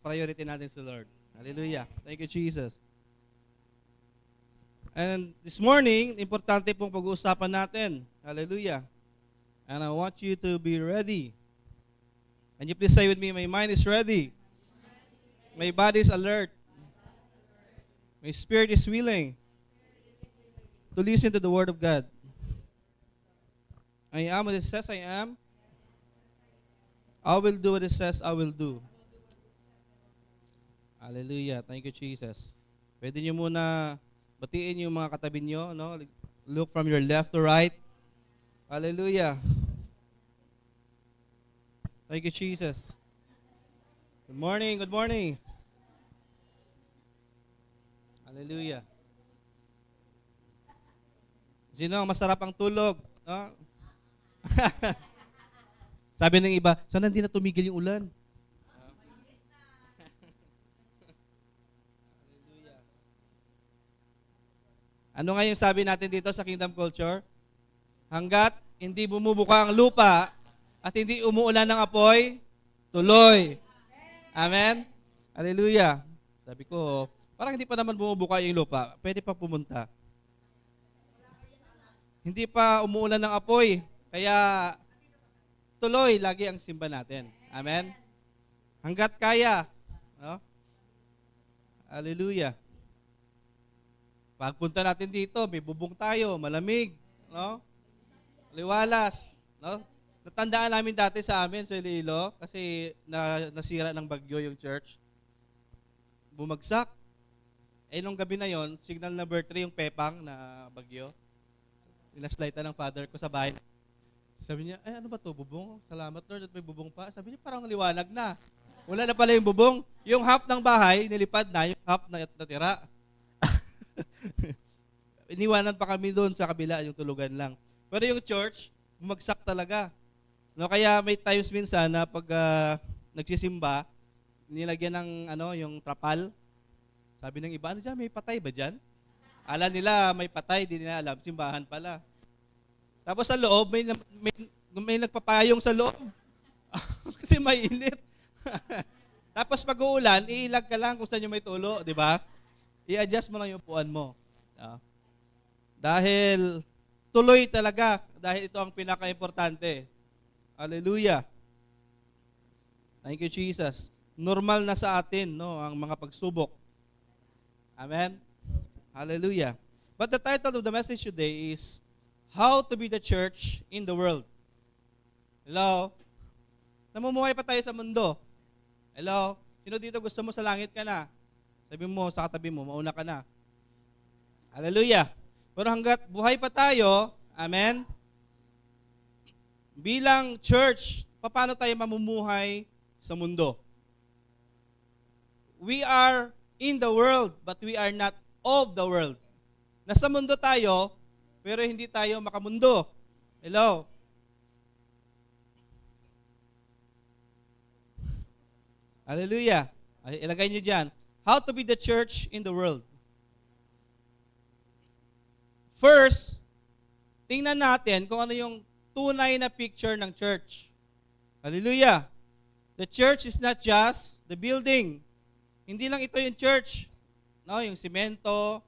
priority natin si Lord. Hallelujah. Thank you, Jesus. And this morning, importante pong pag-uusapan natin. Hallelujah. And I want you to be ready. Can you please say with me, my mind is ready. My body is alert. My spirit is willing to listen to the word of God. I am what it says I am. I will do what it says I will do. Hallelujah. Thank you, Jesus. Pwede nyo muna batiin yung mga katabi nyo. No? Look from your left to right. Hallelujah. Thank you, Jesus. Good morning. Good morning. Hallelujah. Sino ang masarap ang tulog? No? Sabi ng iba, sana hindi na tumigil yung ulan. Ano nga yung sabi natin dito sa Kingdom Culture? Hanggat hindi bumubuka ang lupa at hindi umuulan ng apoy, tuloy. Amen? Hallelujah. Sabi ko, parang hindi pa naman bumubuka yung lupa. Pwede pa pumunta. Hindi pa umuulan ng apoy. Kaya tuloy lagi ang simba natin. Amen? Hanggat kaya. No? Hallelujah. Pagpunta natin dito, may bubong tayo, malamig, no? Liwalas, no? Natandaan namin dati sa amin sa Iloilo kasi nasira ng bagyo yung church. Bumagsak. Nung gabi na yon, signal number 3 yung Pepang na bagyo. Inaslightan ng father ko sa bahay. Sabi niya, ano ba to, bubong? Salamat Lord at may bubong pa. Sabi niya, parang liwanag na. Wala na pala yung bubong. Yung half ng bahay, nilipad na. Yung half na natira. Iniwanan pa kami doon sa kabila, yung tulugan lang. Pero yung church, bumagsak talaga. No, kaya may times minsan na pag nagsisimba, nilagyan ng yung trapal. Sabi ng iba, dyan, may patay ba dyan? Ala nila may patay, di nila alam, simbahan pala. Tapos sa loob, may nagpapayong sa loob. Kasi mainit. Tapos pag uulan, iilag ka lang kung saan yung may tulo, di ba? I-adjust mo lang yung upuan mo. Dahil tuloy talaga, dahil ito ang pinaka-importante. Hallelujah. Thank you, Jesus. Normal na sa atin, no, ang mga pagsubok. Amen? Hallelujah. But the title of the message today is How to be the Church in the World. Hello? Namumuhay pa tayo sa mundo. Hello? Sino dito gusto mo sa langit ka na? Sabi mo sa katabi mo, mauna ka na. Hallelujah. Pero hanggat buhay pa tayo, amen, bilang church, paano tayo mamumuhay sa mundo? We are in the world, but we are not of the world. Nasa mundo tayo, pero hindi tayo makamundo. Hello? Hallelujah. Ilagay niyo dyan. How to be the church in the world. First, tingnan natin kung ano yung tunay na picture ng church. Hallelujah. The church is not just the building. Hindi lang ito yung church. No, yung simento.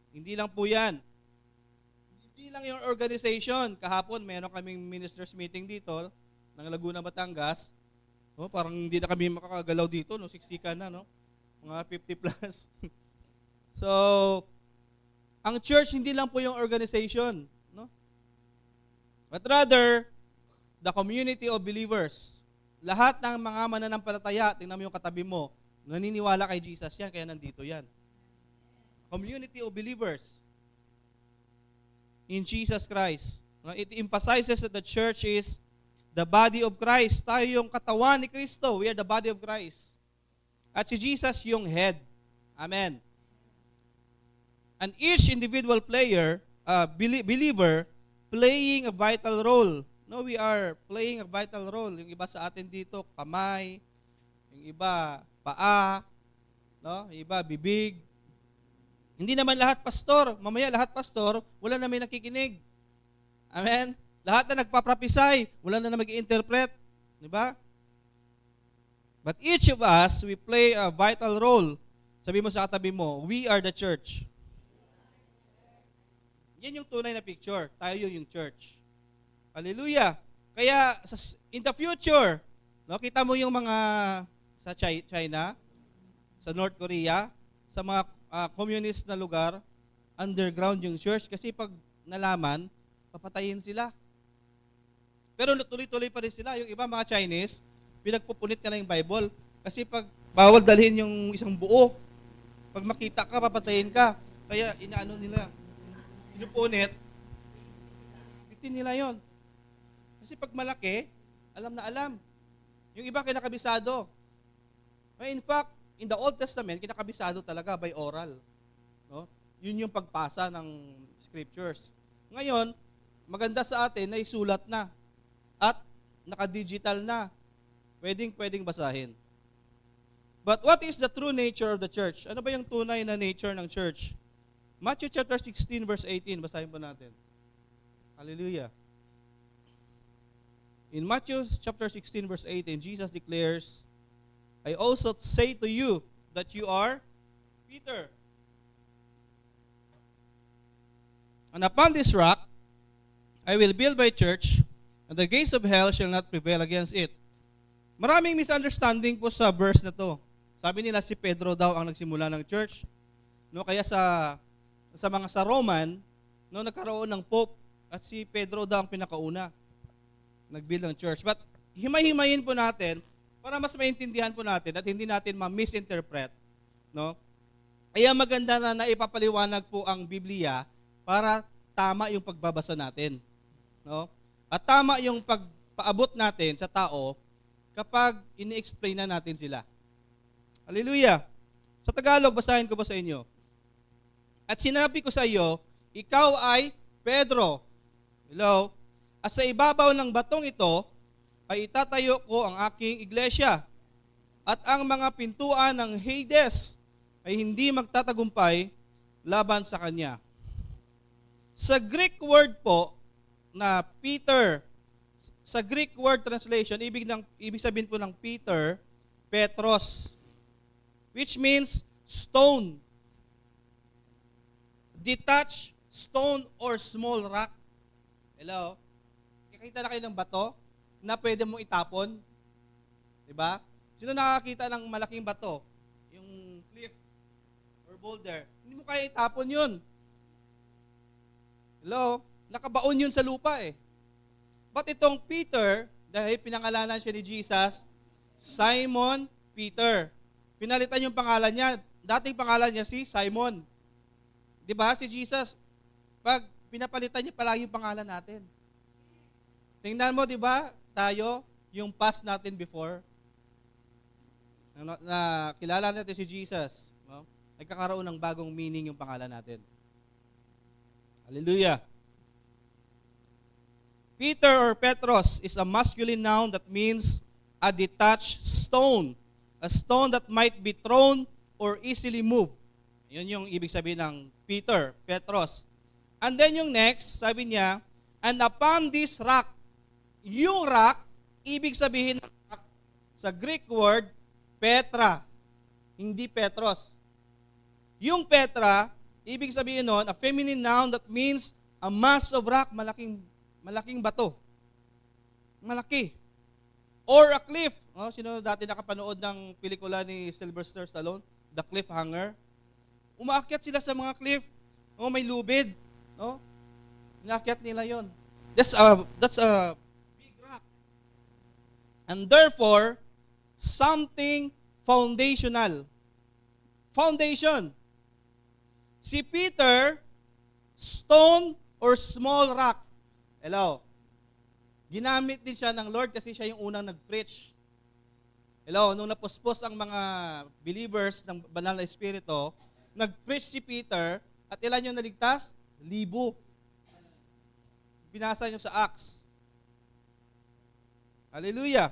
Hindi lang po yan. Hindi lang yung organization. Kahapon, meron kaming ministers meeting dito ng Laguna, Batangas. No, parang hindi na kami makakagalaw dito. No, siksikan na, no? Mga 50 plus. So, ang church hindi lang po yung organization, no? But rather, the community of believers. Lahat ng mga mananampalataya, tingnan mo yung katabi mo, naniniwala kay Jesus yan, kaya nandito yan. Community of believers in Jesus Christ. It emphasizes that the church is the body of Christ. Tayo yung katawan ni Kristo. We are the body of Christ. At si Jesus yung head. Amen. And each individual believer playing a vital role. No, we are playing a vital role. Yung iba sa atin dito, kamay. Yung iba, paa. No? Yung iba, bibig. Hindi naman lahat pastor. Mamaya lahat pastor, wala na may nakikinig. Amen? Lahat na nagpaprophesy, wala na mag-i-interpret. Di ba? But each of us, we play a vital role. Sabi mo sa katabi mo, we are the church. Yan yung tunay na picture. Tayo yung church. Hallelujah. Kaya in the future, no, kita mo yung mga sa China, sa North Korea, sa mga communist na lugar, underground yung church kasi pag nalaman, papatayin sila. Pero tuloy-tuloy pa rin sila. Yung iba mga Chinese, pinagpupunit nila yung Bible. Kasi pag bawal dalhin yung isang buo, pag makita ka, papatayin ka. Kaya inaano nila, pinupunit, bitin nila yon. Kasi pag malaki, alam na alam. Yung iba kinakabisado. In fact, in the Old Testament, kinakabisado talaga by oral. No? Yun yung pagpasa ng scriptures. Ngayon, maganda sa atin na isulat na at naka-digital na. Pwedeng basahin. But what is the true nature of the church? Ano ba yung tunay na nature ng church? Matthew chapter 16 verse 18, basahin po natin. Hallelujah. In Matthew chapter 16 verse 18, Jesus declares, I also say to you that you are Peter. And upon this rock, I will build my church, and the gates of hell shall not prevail against it. Maraming misunderstanding po sa verse na to. Sabi nila si Pedro daw ang nagsimula ng church. No, kaya sa Roman, no, nagkaroon ng pope at si Pedro daw ang pinakauna nag-build ng church. But himay-himayin po natin para mas maintindihan po natin at hindi natin ma-misinterpret, no? Kaya maganda na naipapaliwanag po ang Biblia para tama yung pagbabasa natin, no? At tama yung pagpaabot natin sa tao kapag ini-explain na natin sila. Hallelujah. Sa Tagalog, basahin ko ba sa inyo? At sinabi ko sa iyo, ikaw ay Pedro. Hello? At sa ibabaw ng batong ito, ay itatayo ko ang aking iglesia. At ang mga pintuan ng Hades ay hindi magtatagumpay laban sa kanya. Sa Greek word po na Peter, sa Greek word translation, ibig sabihin po ng Peter, Petros, which means stone. Detached stone or small rock. Hello? Kikita na kayo ng bato na pwede mong itapon. Diba? Sino nakakita ng malaking bato? Yung cliff or boulder. Hindi mo kaya itapon yun. Hello? Nakabaon yun sa lupa eh. But itong Peter, dahil pinangalanan siya ni Jesus, Simon Peter. Pinalitan yung pangalan niya. Dating pangalan niya si Simon. Diba? Si Jesus, pag pinapalitan niya palagi yung pangalan natin. Tingnan mo, diba? Tayo, yung past natin before, na kilala natin si Jesus, no? Nagkakaroon ng bagong meaning yung pangalan natin. Hallelujah. Peter or Petros is a masculine noun that means a detached stone. A stone that might be thrown or easily moved. Yun yung ibig sabihin ng Peter, Petros. And then yung next, sabi niya, and upon this rock, yung rock, ibig sabihin ng rock, sa Greek word, Petra, hindi Petros. Yung Petra, ibig sabihin nun, a feminine noun that means a mass of rock, malaking bato. Malaki. Or a cliff. Oh, sino dati nakapanood ng pelikula ni Sylvester Stallone? The Cliffhanger. Umaakyat sila sa mga cliff. Oh, may lubid. No? Inaakyat nila yon. That's a big rock. And therefore, something foundational. Foundation. Si Peter, stone or small rock. Hello. Ginamit din siya ng Lord kasi siya yung unang nag-preach. Hello, nung napuspos ang mga believers ng banal na espiritu, nag-preach si Peter at ilan yung naligtas? 1,000. Binasa niyo sa Acts. Hallelujah.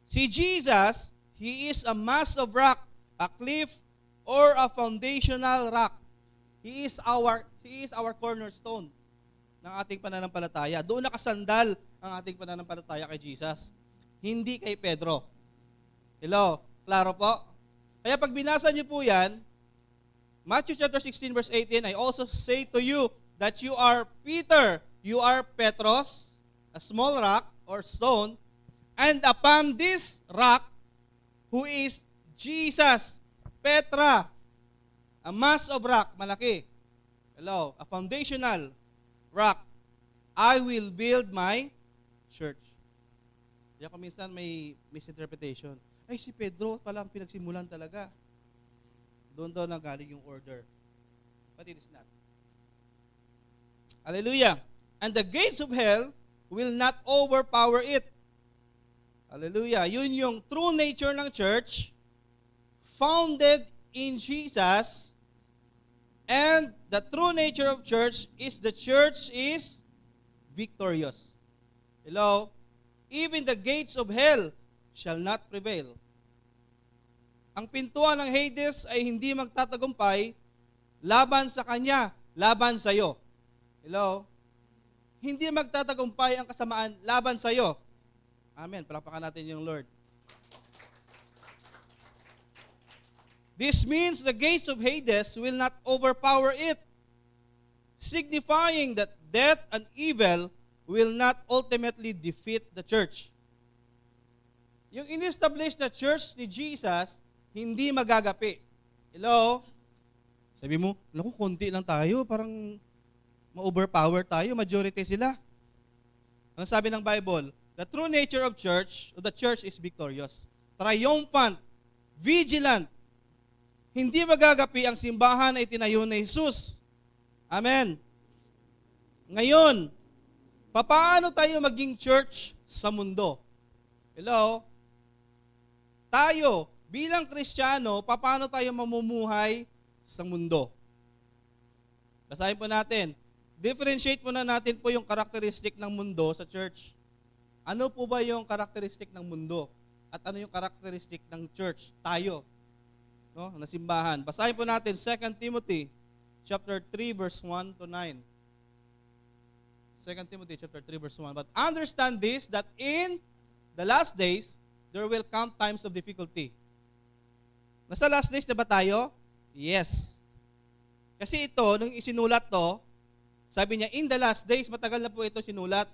Si Jesus, He is a mass of rock, a cliff, or a foundational rock. He is our cornerstone ng ating pananampalataya. Doon nakasandal ang ating pananampalataya kay Jesus. hindi kay Pedro. Hello? Klaro po? Kaya pag binasa niyo po yan, Matthew chapter 16 verse 18, I also say to you that you are Peter, you are Petros, a small rock or stone, and upon this rock, who is Jesus, Petra, a mass of rock, malaki. Hello, a foundational rock. I will build my church. Kaya kung minsan may misinterpretation. Ay, si Pedro pala ang pinagsimulan talaga. Doon daw nanggaling yung order. But it is not. Hallelujah. And the gates of hell will not overpower it. Hallelujah. Yun yung true nature ng church, founded in Jesus, and the true nature of church is the church is victorious. Hello? Even the gates of hell shall not prevail. Ang pintuan ng Hades ay hindi magtatagumpay laban sa kanya, laban sa iyo. Hello? Hindi magtatagumpay ang kasamaan laban sa iyo. Amen. Palakpakan natin yung Lord. This means the gates of Hades will not overpower it, signifying that death and evil will not ultimately defeat the church. Yung in-establish na church ni Jesus, hindi magagapi. Hello? Sabi mo, naku, konti lang tayo, parang ma-overpower tayo, majority sila. Ano sabi ng Bible? The true nature of the church is victorious, triumphant, vigilant. Hindi magagapi ang simbahan na itinayo ni Jesus. Amen. Ngayon, paano tayo maging church sa mundo? Hello? Tayo, bilang Kristiyano, paano tayo mamumuhay sa mundo? Basahin po natin. Differentiate muna natin po yung characteristic ng mundo sa church. Ano po ba yung characteristic ng mundo? At ano yung characteristic ng church? Tayo, no, na simbahan. Basahin po natin 2 Timothy chapter 3 verse 1 to 9. 2 Timothy chapter 3 verse 1. But understand this, that in the last days, there will come times of difficulty. Nasa last days na ba tayo? Yes. Kasi ito, nung isinulat to, sabi niya, in the last days, matagal na po ito sinulat,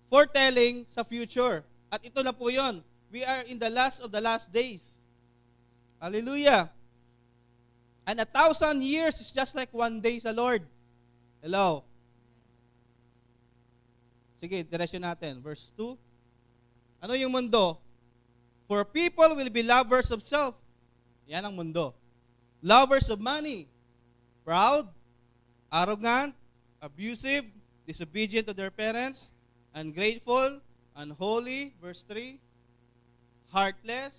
foretelling sa future. At ito na po yon. We are in the last of the last days. Hallelujah. And 1,000 years is just like one day sa Lord. Hello. Sige, direksyon natin. Verse 2. Ano yung mundo? For people will be lovers of self. Yan ang mundo. Lovers of money. Proud, arrogant, abusive, disobedient to their parents, ungrateful, unholy, verse 3, heartless,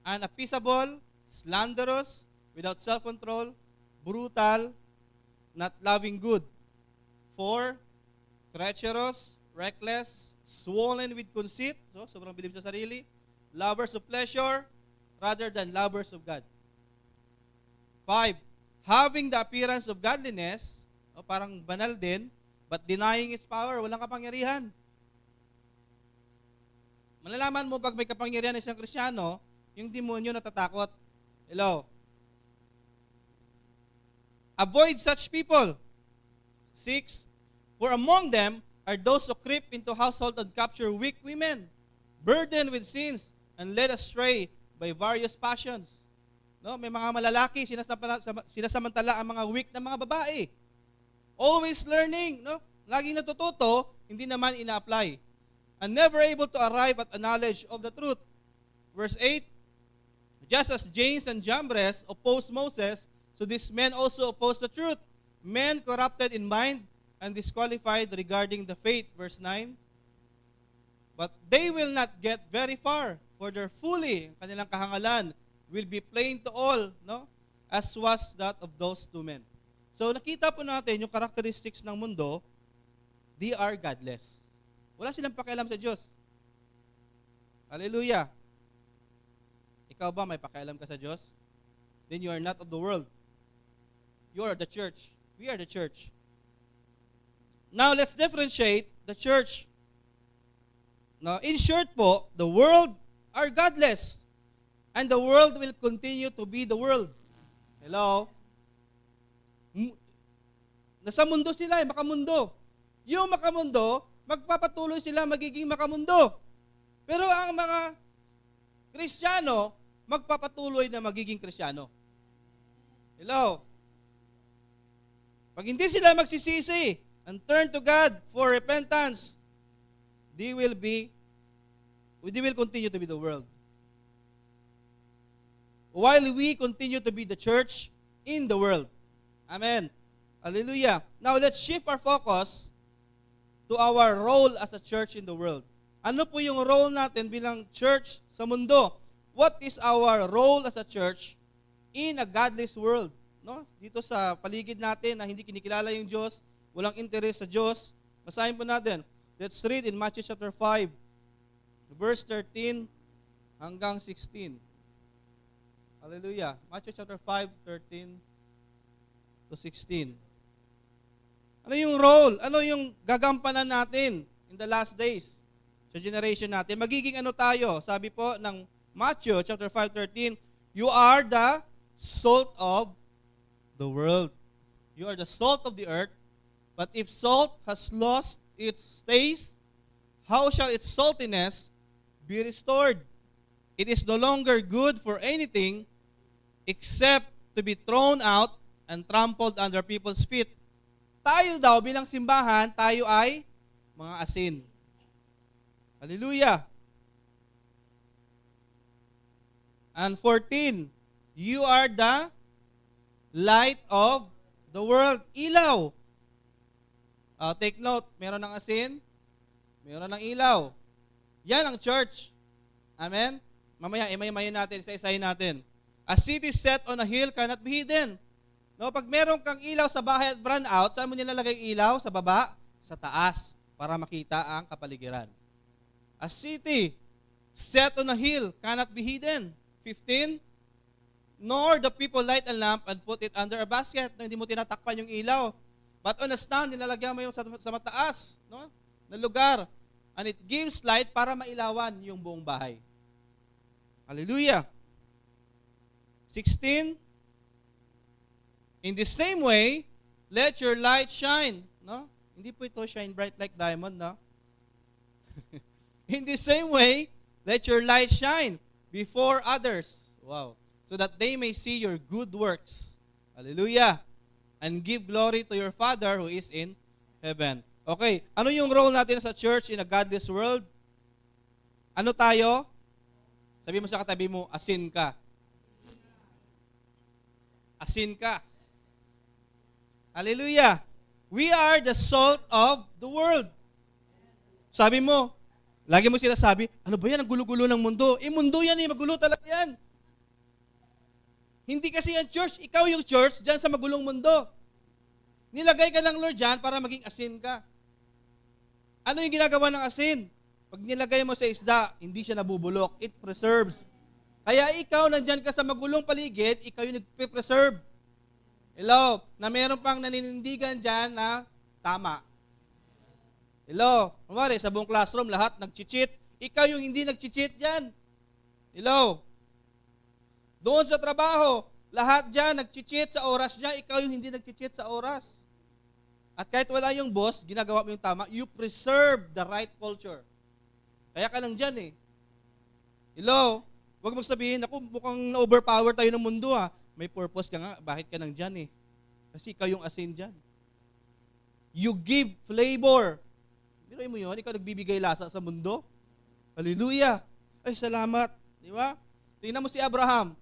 unappeasable, slanderous, without self-control, brutal, not loving good. 4, treacherous, reckless, swollen with conceit, so sobrang bilib sa sarili, lovers of pleasure rather than lovers of God. 5, having the appearance of godliness, parang banal din, but denying its power, walang kapangyarihan. Malalaman mo pag may kapangyarihan ng isang Kristiyano, yung demonyo natatakot. Hello? Avoid such people. 6, for among them are those who creep into household and capture weak women, burdened with sins, and led astray by various passions. No, may mga malalaki, sinasamantala ang mga weak na mga babae. Always learning, no? Laging natututo, hindi naman ina-apply. And never able to arrive at a knowledge of the truth. Verse 8, just as Jannes and Jambres opposed Moses, so these men also opposed the truth. Men corrupted in mind and disqualified regarding the faith. Verse 9, but they will not get very far, for their folly, kanilang kahangalan, will be plain to all, no? As was that of those two men. So nakita po natin yung characteristics ng mundo, they are godless. Wala silang pakialam sa Diyos. Hallelujah. Ikaw ba may pakialam ka sa Diyos? Then you are not of the world. You are the church. We are the church. Now let's differentiate the church No, in short po, the world are godless. And the world will continue to be the world. Hello? Nasa mundo sila, makamundo. Yung makamundo, magpapatuloy sila magiging makamundo. Pero ang mga Kristiyano, magpapatuloy na magiging Kristiyano. Hello? Pag hindi sila magsisisi and turn to God for repentance, they will continue to be the world. While we continue to be the church in the world. Amen. Hallelujah. Now, let's shift our focus to our role as a church in the world. Ano po yung role natin bilang church sa mundo? What is our role as a church in a godless world? No? Dito sa paligid natin na hindi kinikilala yung Diyos, walang interest sa Diyos. Basahin po natin. Let's read in Matthew chapter 5, verse 13 hanggang 16. Hallelujah. Matthew chapter 5, 13 to 16. Ano yung role? Ano yung gagampanan natin in the last days sa generation natin? Magiging ano tayo? Sabi po ng Matthew chapter 5:13, you are the salt of the world. You are the salt of the earth. But if salt has lost its taste, how shall its saltiness be restored? It is no longer good for anything except to be thrown out and trampled under people's feet. Tayo daw bilang simbahan, tayo ay mga asin. Hallelujah. And 14, you are the light of the world. Ilaw. Take note, meron ng asin, meron ng ilaw. Yan ang church. Amen? Mamaya, imay-imayin natin, isa-isahin natin. A city set on a hill cannot be hidden. No, pag meron kang ilaw sa bahay at brand out, saan mo nilalagay ilaw? Sa baba? Sa taas, para makita ang kapaligiran. A city set on a hill cannot be hidden. 15, nor the people light a lamp and put it under a basket. No, hindi mo tinatakpan yung ilaw. But on a stand, nilalagyan mo yung sa mataas, no, na lugar. And it gives light para mailawan yung buong bahay. Hallelujah. 16, in the same way, let your light shine. No? Hindi po ito shine bright like diamond, no? In the same way, let your light shine before others. Wow. So that they may see your good works. Hallelujah. And give glory to your Father who is in heaven. Okay, ano yung role natin sa church in a godless world? Ano tayo? Sabi mo sa katabi mo, asin ka. Asin ka. Hallelujah. We are the salt of the world. Sabi mo, lagi mo sinasabi, ano ba yan, ang gulo-gulo ng mundo? Mundo yan magulo talaga yan. Hindi kasi yan church, ikaw yung church dyan sa magulong mundo. Nilagay ka ng Lord dyan para maging asin ka. Ano yung ginagawa ng asin? Pag nilagay mo sa isda, hindi siya nabubulok. It preserves. Kaya ikaw, nandyan ka sa magulong paligid, ikaw yung nagpe-preserve. Hello? Na meron pang naninindigan dyan na tama. Hello? Kumari, sa buong classroom, lahat nag-cheat. Ikaw yung hindi nag-cheat dyan. Hello? Doon sa trabaho, lahat dyan nag-cheat sa oras niya, ikaw yung hindi nag-cheat sa oras. At kahit wala yung boss, ginagawa mo yung tama, you preserve the right culture. Kaya ka lang dyan eh. Hello? Huwag mong sabihin, ako mukhang na-overpower tayo ng mundo ha. May purpose ka nga, bakit ka nang dyan eh? Kasi ikaw yung asin dyan. You give flavor. Biruin mo yun, ikaw nagbibigay lasa sa mundo. Hallelujah. Ay, salamat. Di ba? Tingnan mo si Abraham.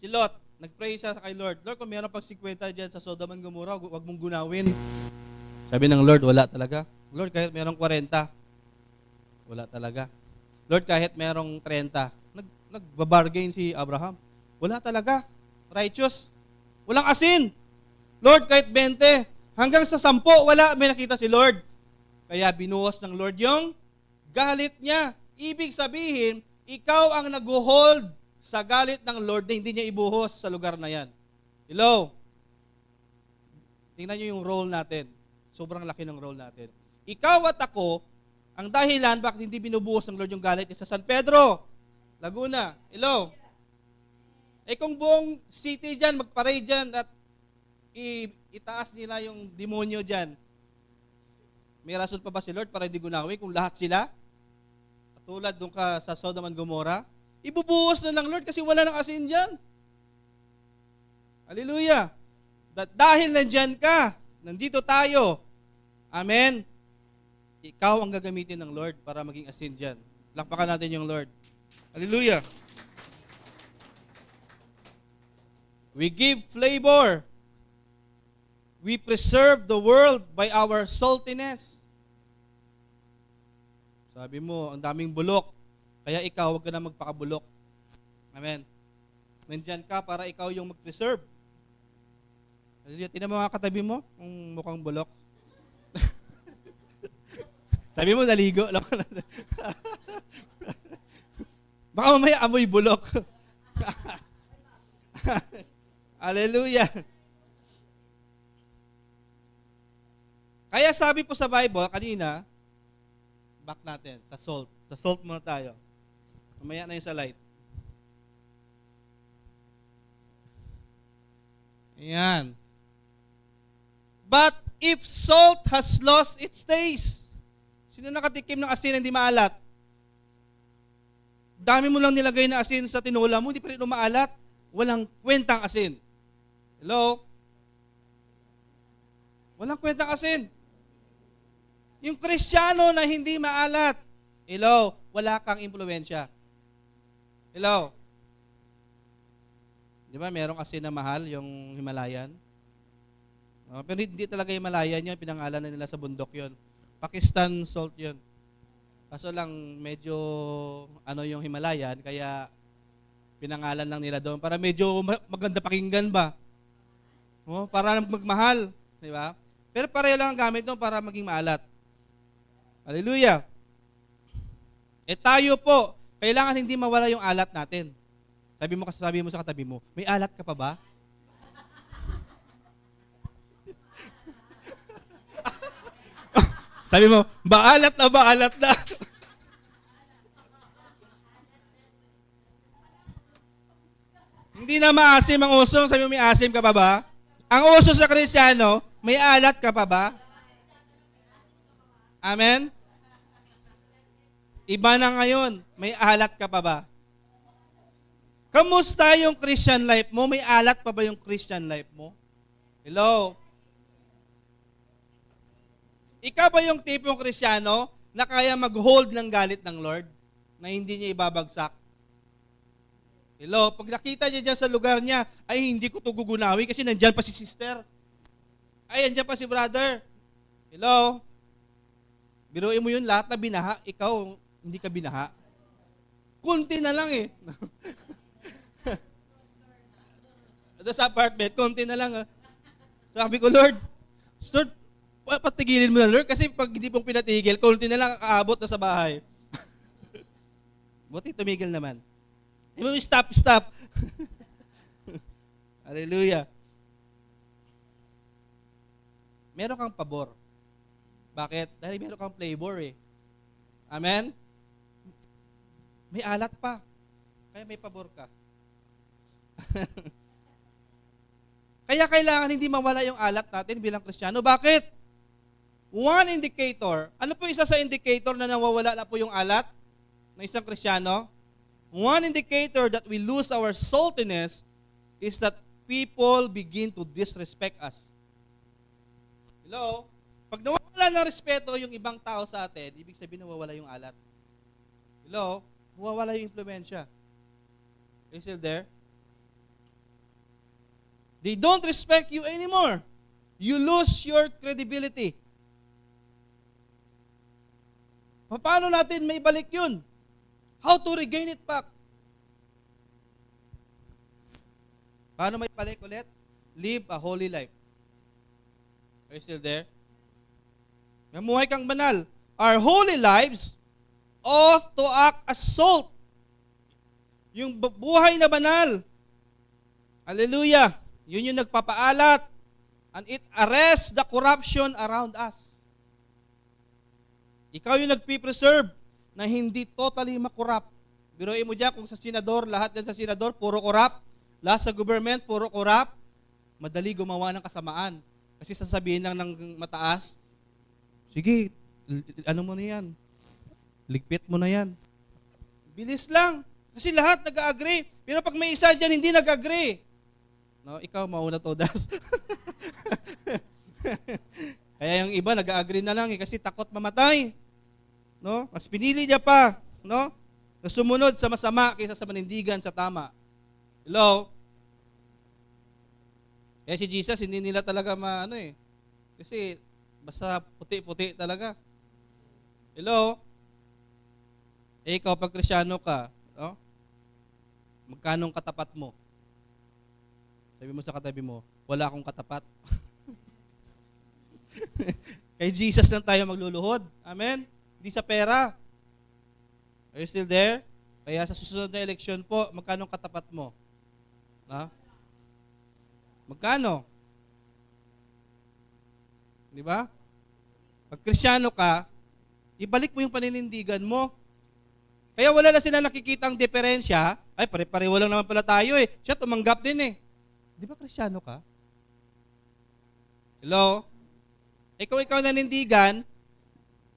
Si Lot, nag-pray siya kay Lord. Lord, kung meron pang 50 dyan sa Sodom and Gomorrah, huwag mong gunawin. Sabi ng Lord, wala talaga. Lord, kahit merong 40, wala talaga. Lord, kahit merong 30, nagbabargain si Abraham. Wala talaga. Righteous. Walang asin. Lord, kahit 20, hanggang sa 10, wala. May nakita si Lord. Kaya binuhos ng Lord yung galit niya. Ibig sabihin, ikaw ang nag-hold sa galit ng Lord na hindi niya ibuhos sa lugar na yan. Hello? Tingnan niyo yung role natin. Sobrang laki ng role natin. Ikaw at ako, Ang dahilan bakit hindi binubuhos ng Lord yung galit is sa San Pedro, Laguna. Hello? Kung buong city dyan, magparade dyan at itaas nila yung demonyo dyan, may rason pa ba si Lord para hindi gunawin kung lahat sila? Katulad doon ka sa Sodom and Gomorrah, ibubuhos na ng Lord kasi wala nang asin dyan. Hallelujah! Dahil nandyan ka, nandito tayo, amen, ikaw ang gagamitin ng Lord para maging asin dyan. Lakpakan natin yung Lord. Hallelujah! We give flavor. We preserve the world by our saltiness. Sabi mo, ang daming bulok. Kaya ikaw, huwag ka na magpakabulok. Amen. Nandyan ka para ikaw yung mag-preserve. Tingnan mo mga katabi mo, kung mukhang bulok. Sabi mo, naligo. Baka mamaya amoy bulok. Hallelujah. Kaya sabi po sa Bible, kanina, back natin, sa salt. Sa salt muna tayo. Mamaya na yung sa light. Ayan. But if salt has lost its taste, sino nakatikim ng asin na hindi maalat? Dami mo lang nilagay na asin sa tinola mo, hindi pa rin umaalat. Walang kwentang asin. Hello? Walang kwentang asin. Yung Kristiyano na hindi maalat, hello, wala kang impluwensya. Hello? Di ba, merong asin na mahal, yung Himalayan? Pero hindi talaga Himalayan yun, pinangalan na nila sa bundok yun. Pakistan salt yun. Kaso lang, medyo, yung Himalayan, kaya pinangalan lang nila doon. Para medyo maganda pakinggan ba? Para magmahal. Di ba? Pero pareho lang ang gamit doon para maging maalat. Hallelujah. Tayo po, kailangan hindi mawala yung alat natin. Sabi mo sa katabi mo, may alat ka pa ba? Sabi mo, baalat na. Hindi na maasim ang uso. Sabi mo, may asim ka pa ba? Ang uso sa Kristiyano, may alat ka pa ba? Amen? Iba na ngayon, may alat ka pa ba? Kamusta yung Christian life mo? May alat pa ba yung Christian life mo? Hello? Ikaw ba yung tipong Kristiyano na kaya mag-hold ng galit ng Lord na hindi niya ibabagsak? Hello? Pag nakita niya dyan sa lugar niya, ay hindi ko ito gugunawin kasi nandyan pa si sister. Ay, nandyan pa si brother. Hello? Biruin mo yun, lahat na binaha, ikaw hindi ka binaha. Kunti na lang eh. Ito sa apartment, kunti na lang. Sabi ko, Lord, patigilin mo na, Lord, kasi pag hindi pong pinatigil, kunti na lang aabot na sa bahay. Buti tumigil naman. Stop. Hallelujah. Meron kang pabor. Bakit? Dahil meron kang flavor eh. Amen? May alat pa. Kaya may pabor ka. Kaya kailangan hindi mawala yung alat natin bilang Kristiyano. Bakit? One indicator. Ano po isa sa indicator na nawawala na po yung alat ng isang Kristiyano? One indicator that we lose our saltiness is that people begin to disrespect us. Hello? Pag nawawala ng respeto yung ibang tao sa atin, ibig sabihin nawawala yung alat. Hello? Nawawala yung impluwensya. Are you still there? They don't respect you anymore. You lose your credibility. Paano natin may balik yun? How to regain it back? Paano may balik ulit? Live a holy life. Are you still there? Mamuhay kang banal. Our holy lives ought to act as salt. Yung buhay na banal. Hallelujah. Yun yung nagpapaalat. And it arrests the corruption around us. Ikaw yung nagpipreserve na hindi totally makurap. Biruin mo dyan kung sa senador, lahat dyan sa senador, puro kurap. Lahat sa government, puro kurap. Madali gumawa ng kasamaan. Kasi sasabihin lang ng mataas, sige, ano mo na yan? Ligpit mo na yan. Bilis lang. Kasi lahat nag-agree. Pero pag may isa dyan, hindi nag-agree. No, ikaw mauna to, Das. Kaya yung iba nag-agree na lang kasi takot mamatay. No? Mas pinili niya pa, no? Na sumunod sa masama kaysa sa manindigan sa tama. Hello? Kaya si Jesus hindi nila talaga kasi basta puti-puti talaga. Hello? Ikaw pag Kristyano ka, no? Magkano ang katapat mo? Sabi mo sa katabi mo, wala akong katapat. Kay Jesus lang tayo magluluhod. Amen? Hindi sa pera. Are you still there? Kaya sa susunod na eleksyon po, magkano ang katapat mo? Ha? Magkano? Di ba? Pag Kristyano ka, ibalik mo yung paninindigan mo. Kaya wala na sila nakikita ang diferensya. Ay, pare-pareho lang naman pala tayo eh. Siya tumanggap din eh. Di ba Kristyano ka? Hello? Ikaw nanindigan,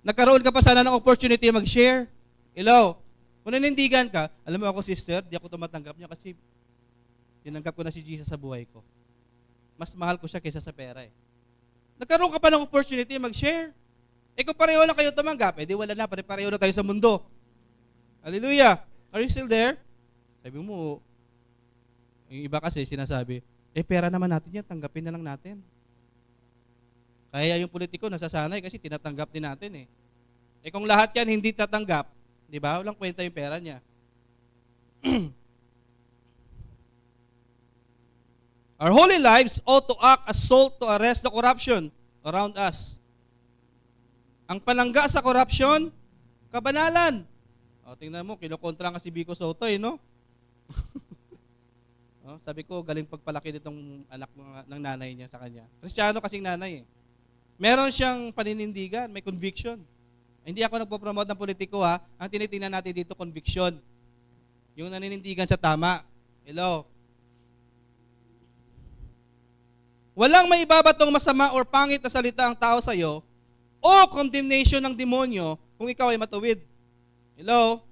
nagkaroon ka pa sana ng opportunity mag-share. Hello? Kung nanindigan ka, alam mo ako sister, di ako tumatanggap niya kasi tinanggap ko na si Jesus sa buhay ko. Mas mahal ko siya kaysa sa pera eh. Nagkaroon ka pa ng opportunity mag-share. Kung pareho na kayo tumanggap, di wala na, pareho na tayo sa mundo. Hallelujah! Are you still there? Sabi mo, yung iba kasi sinasabi, pera naman natin yan, tanggapin na lang natin. Kaya yung politiko nasasanay kasi tinatanggap din natin eh. Kung lahat yan hindi tatanggap, di ba? Walang kwenta yung pera niya. Our holy lives ought to act as salt to arrest the corruption around us. Ang panangga sa corruption, kabanalan. O, tingnan mo, kinukontra nga si Vico Soto eh, no? Sabi ko, galing pagpalaki nitong anak ng nanay niya sa kanya. Kristyano kasing nanay eh. Meron siyang paninindigan, may conviction. Hindi ako nagpo-promote ng politiko ha. Ang tinitingnan natin dito, conviction. Yung naninindigan sa tama. Hello? Walang maibabatong masama or pangit na salita ang tao sa iyo o condemnation ng demonyo kung ikaw ay matuwid. Hello?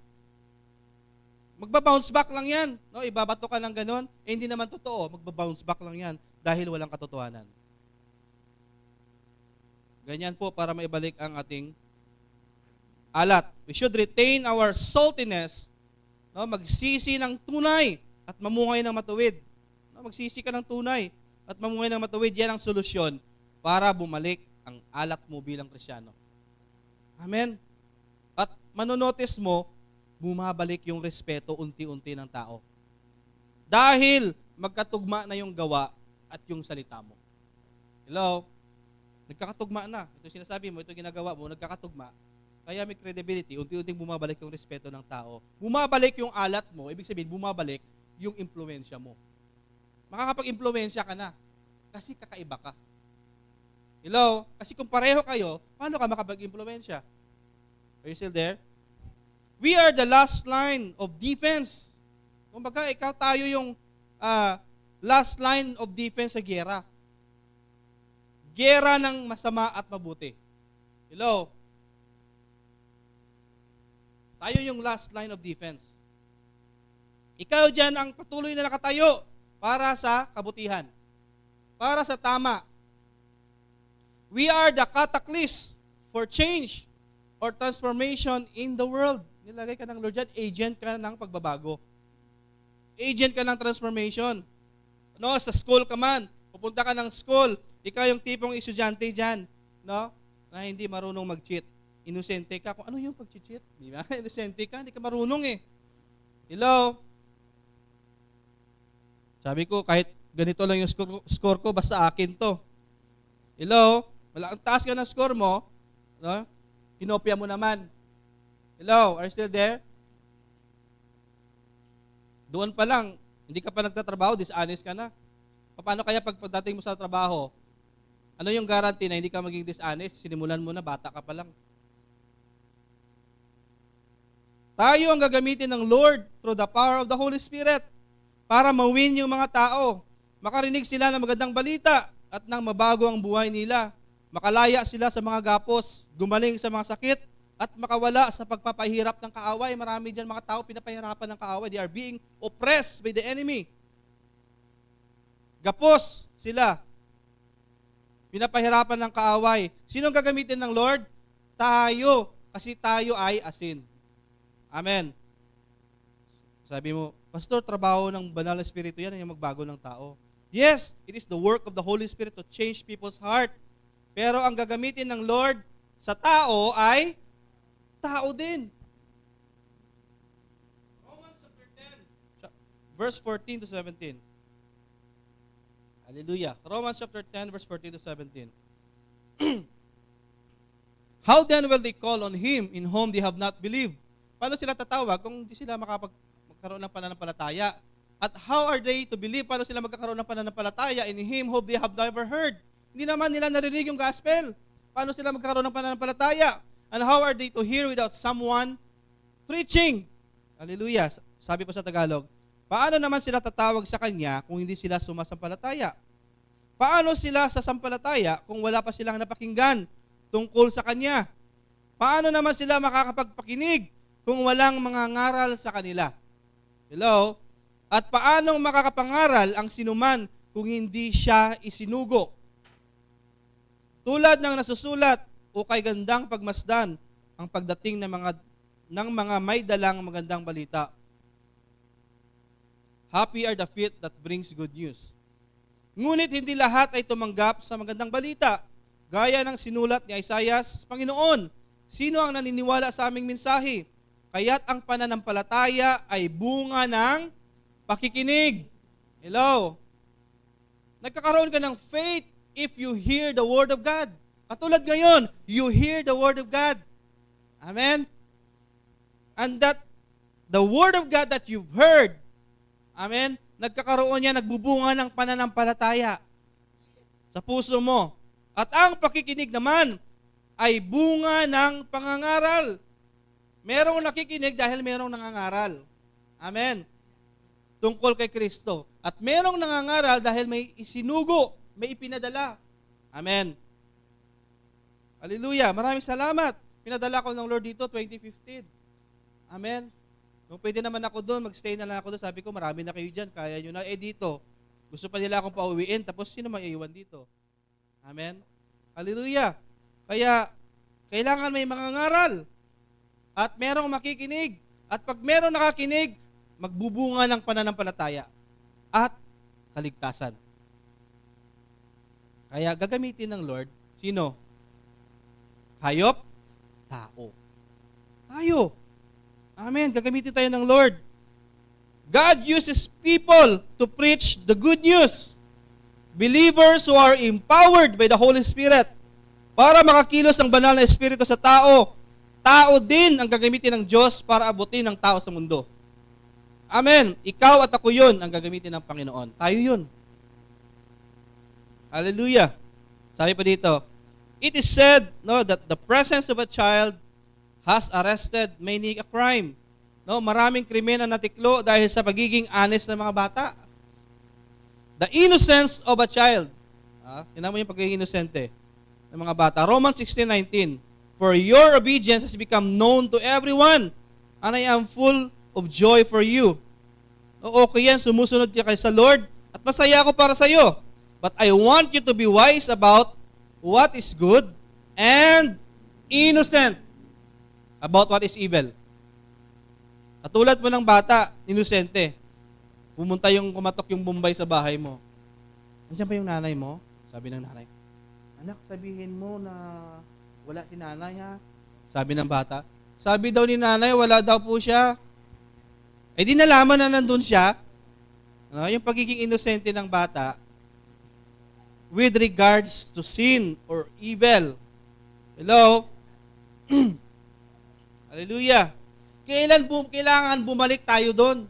Magba-bounce back lang yan. No? Ibabato ka ng ganon. Hindi naman totoo. Magba-bounce back lang yan dahil walang katotohanan. Ganyan po para maibalik ang ating alat. We should retain our saltiness. No? Magsisi ng tunay at mamungay ng matuwid. No? Magsisi ka ng tunay at mamungay ng matuwid. Yan ang solusyon para bumalik ang alat mo bilang Kristyano. Amen? At manonotice mo, bumabalik yung respeto unti-unti ng tao. Dahil magkatugma na yung gawa at yung salita mo. Hello? Nagkakatugma na. Ito sinasabi mo, ito ginagawa mo, nagkakatugma. Kaya may credibility, unti-unting bumabalik yung respeto ng tao. Bumabalik yung alat mo, ibig sabihin, bumabalik yung impluensya mo. Makakapag-impluensya ka na kasi kakaiba ka. Hello? Kasi kung pareho kayo, paano ka makapag-impluensya? Are you still there? We are the last line of defense. Kumbaga, ikaw tayo yung last line of defense sa giyera. Giyera ng masama at mabuti. Hello? Tayo yung last line of defense. Ikaw dyan ang patuloy na nakatayo para sa kabutihan. Para sa tama. We are the catalyst for change or transformation in the world. Nilagay ka ng Lord dyan, agent ka ng pagbabago. Agent ka ng transformation. No, sa school ka man, pupunta ka ng school, ikaw yung tipong estudyante dyan, no, na hindi marunong mag-cheat. Inosente ka. Kung ano yung pag-cheat? Di ba? Inosente ka, hindi ka marunong eh. Hello? Sabi ko, kahit ganito lang yung score ko, basta akin to. Hello? Wala, ang taas ka ng score mo, no? Kinopya mo naman. Hello? Are you still there? Doon pa lang, hindi ka pa nagtatrabaho, dishonest ka na. Paano kaya pagdating mo sa trabaho, ano yung guarantee na hindi ka maging dishonest? Sinimulan mo na, bata ka pa lang. Tayo ang gagamitin ng Lord through the power of the Holy Spirit para mawin yung mga tao. Makarinig sila ng magandang balita at nang mabago ang buhay nila. Makalaya sila sa mga gapos, gumaling sa mga sakit, at makawala sa pagpapahirap ng kaaway. Marami dyan mga tao pinapahirapan ng kaaway. They are being oppressed by the enemy. Gapos sila. Pinapahirapan ng kaaway. Sino ang gagamitin ng Lord? Tayo. Kasi tayo ay asin. Amen. Sabi mo, Pastor, trabaho ng banal na espiritu yan, yung magbago ng tao. Yes, it is the work of the Holy Spirit to change people's heart. Pero ang gagamitin ng Lord sa tao ay tao din. Romans chapter 10, verse 14 to 17. Hallelujah. Romans chapter 10, verse 14 to 17. How then will they call on Him in whom they have not believed? Paano sila tatawag kung hindi sila magkaroon ng pananampalataya? At how are they to believe? Paano sila magkakaroon ng pananampalataya in Him whom they have never heard? Hindi naman nila narinig yung gospel. Paano sila magkakaroon ng pananampalataya? And how are they to hear without someone preaching? Hallelujah. Sabi pa sa Tagalog, paano naman sila tatawag sa Kanya kung hindi sila sumasampalataya? Paano sila sasampalataya kung wala pa silang napakinggan tungkol sa Kanya? Paano naman sila makakapagpakinig kung walang mga ngaral sa kanila? Hello? At paanong makakapangaral ang sinuman kung hindi siya isinugo? Tulad ng nasusulat, o kay gandang pagmasdan ang pagdating ng mga may dalang magandang balita. Happy are the feet that brings good news. Ngunit hindi lahat ay tumanggap sa magandang balita. Gaya ng sinulat ni Isaiah, Panginoon, sino ang naniniwala sa aming mensahe? Kaya't ang pananampalataya ay bunga ng pakikinig. Hello? Nagkakaroon ka ng faith if you hear the Word of God. Katulad ngayon, you hear the Word of God. Amen? And that the Word of God that you've heard, amen, nagkakaroon niya, nagbubunga ng pananampalataya sa puso mo. At ang pakikinig naman ay bunga ng pangangaral. Merong nakikinig dahil merong nangangaral. Amen? Tungkol kay Kristo. At merong nangangaral dahil may isinugo, may ipinadala. Amen? Hallelujah. Maraming salamat. Pinadala ko ng Lord dito 2015. Amen. Kung pwede naman ako doon, magstay na lang ako doon. Sabi ko, marami na kayo dyan. Kaya nyo na. Dito, gusto pa nila akong pauwiin. Tapos, sino mang iiwan dito? Amen. Hallelujah. Kaya, kailangan may mga ngaral. At merong makikinig. At pag merong nakakinig, magbubunga ng pananampalataya. At kaligtasan. Kaya, gagamitin ng Lord, sino? Hayop? Tao. Tayo. Amen. Gagamitin tayo ng Lord. God uses people to preach the good news. Believers who are empowered by the Holy Spirit para makakilos ng banal na Espiritu sa tao. Tao din ang gagamitin ng Diyos para abutin ang tao sa mundo. Amen. Ikaw at ako yun ang gagamitin ng Panginoon. Tayo yun. Hallelujah. Sabi pa dito, it is said that the presence of a child has arrested many a crime. Maraming krimen na natiklo dahil sa pagiging honest ng mga bata. The innocence of a child. Tingnan mo yung pagiging inosente ng mga bata. Romans 16:19. For your obedience has become known to everyone, and I am full of joy for you. Okay yan, sumusunod ka kay sa Lord, at masaya ako para sa iyo. But I want you to be wise about what is good and innocent about what is evil. Katulad mo ng bata, inosente. Pumunta kumatok yung Bombay sa bahay mo. Nandiyan ba yung nanay mo? Sabi ng nanay, anak, sabihin mo na wala si nanay ha. Sabi ng bata, sabi daw ni nanay, wala daw po siya. Di nalaman na nandun siya. Yung pagiging inosente ng bata, with regards to sin or evil. Hello? Hallelujah. Kailangan bumalik tayo doon?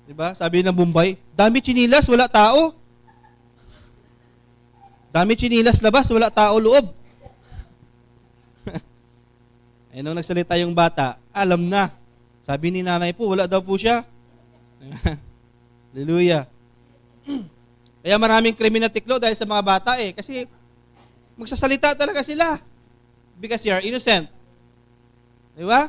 Diba? Sabi ng Bombay, dami chinilas, wala tao. Dami chinilas labas, wala tao loob. Nung nagsalita yung bata, Alam na. Sabi ni nanay po, wala daw po siya. Hallelujah. Kaya maraming krimen na tiklo dahil sa mga bata eh. Kasi magsasalita talaga sila. Because they are innocent. Di ba?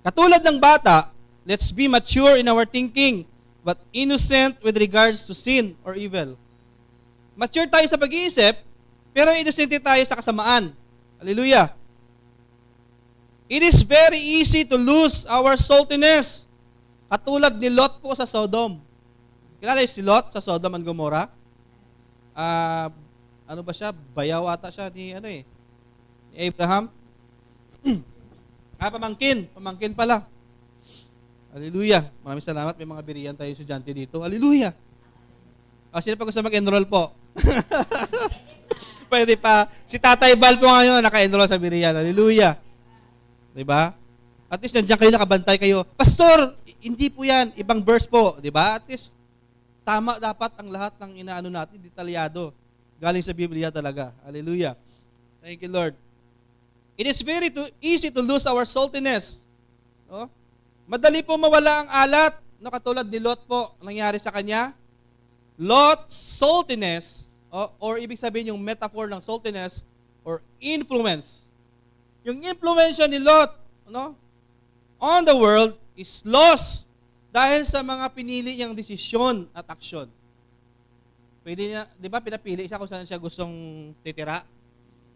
Katulad ng bata, let's be mature in our thinking, but innocent with regards to sin or evil. Mature tayo sa pag-iisip, pero innocent tayo sa kasamaan. Hallelujah. It is very easy to lose our saltiness. Katulad ni Lot po sa Sodom. Kilala si Lot sa Sodom and Gomorrah? Ano ba siya? Bayaw ata siya ni Abraham. Pamangkin pala. Hallelujah. Maraming salamat. May mga biriyan tayo estudyante dito. Hallelujah. Sino pa gusto mag-enroll po? Pwede pa. Si Tatay Bal po ngayon naka-enroll sa biriyan. Hallelujah. Diba? At least nandiyan kayo, nakabantay kayo. Pastor, hindi po yan. Ibang verse po. Diba? At least tama dapat ang lahat ng inaano natin, detalyado. Galing sa Biblia talaga. Hallelujah. Thank you, Lord. It is very easy to lose our saltiness. No? Madali po mawala ang alat. No, katulad ni Lot po, nangyari sa kanya. Lot's saltiness, or ibig sabihin yung metaphor ng saltiness, or influence. Yung influensya ni Lot, on the world is lost dahil sa mga pinili niyang desisyon at aksyon. Pwede niya, di ba, pinapili siya kung saan siya gustong titira.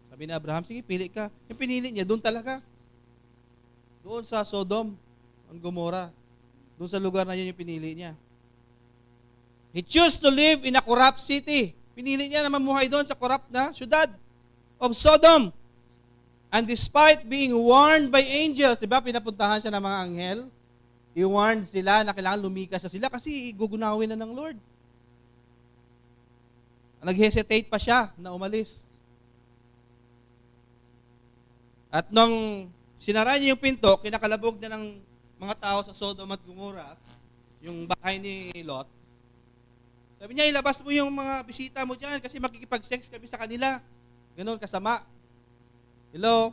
Sabi ni Abraham, sige, pili ka. Yung pinili niya, doon talaga. Doon sa Sodom and Gomorrah. Doon sa lugar na yun yung pinili niya. He chose to live in a corrupt city. Pinili niya na mamuhay doon sa corrupt na syudad of Sodom. And despite being warned by angels, di ba, pinapuntahan siya ng mga anghel, i-warned sila na kailangan lumikas na sila kasi gugunawin na ng Lord. Nag-hesitate pa siya na umalis. At nung sinara niya yung pinto, kinakalabog na ng mga tao sa Sodom at Gomorrah, yung bahay ni Lot. Sabi niya, ilabas mo yung mga bisita mo dyan kasi makikipag-sex kami sa kanila. Ganon, kasama. Hello?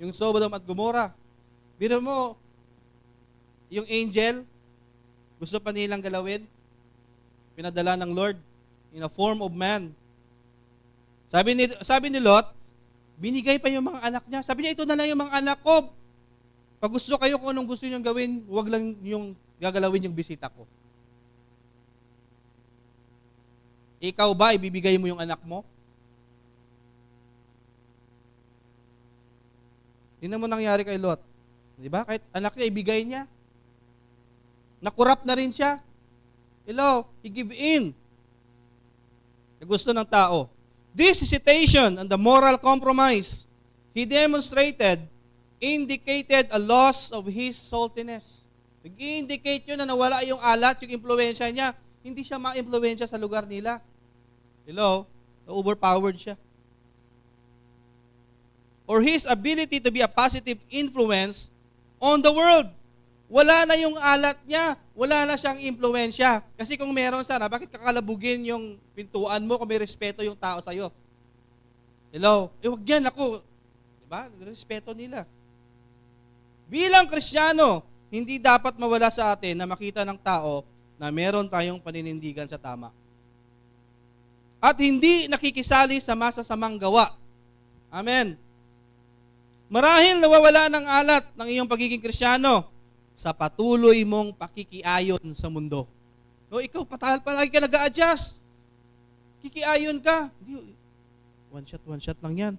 Yung Sodom at Gomorrah. Biro mo, yung angel, gusto pa nilang galawin, pinadala ng Lord in a form of man. Sabi ni Lot, binigay pa yung mga anak niya. Sabi niya, ito na lang yung mga anak ko. Pag gusto kayo kung anong gusto niyong gawin, huwag lang yung gagalawin yung bisita ko. Ikaw ba, ibibigay mo yung anak mo? Tingnan mo nangyari kay Lot. Di ba? Kahit anak niya, ibigay niya. Nakurap na rin siya. Hello, he give in. Gusto ng tao. This hesitation and the moral compromise he demonstrated indicated a loss of his saltiness. Nag-indicate yun na nawala yung alat, yung impluensya niya. Hindi siya ma-impluensya sa lugar nila. Hello? Na-overpowered siya. Or his ability to be a positive influence on the world. Wala na yung alat niya. Wala na siyang impluensya. Kasi kung meron sana, bakit kakalabugin yung pintuan mo kung may respeto yung tao sa'yo? Hello? Wag yan ako. Diba? Respeto nila. Bilang Kristiyano, hindi dapat mawala sa atin na makita ng tao na meron tayong paninindigan sa tama. At hindi nakikisali sa masasamang gawa. Amen. Marahil nawawala ng alat ng iyong pagiging Kristiyano sa patuloy mong pakikiayon sa mundo. No, ikaw palagi ka nag-a-adjust. Kikiayon ka. One shot lang yan.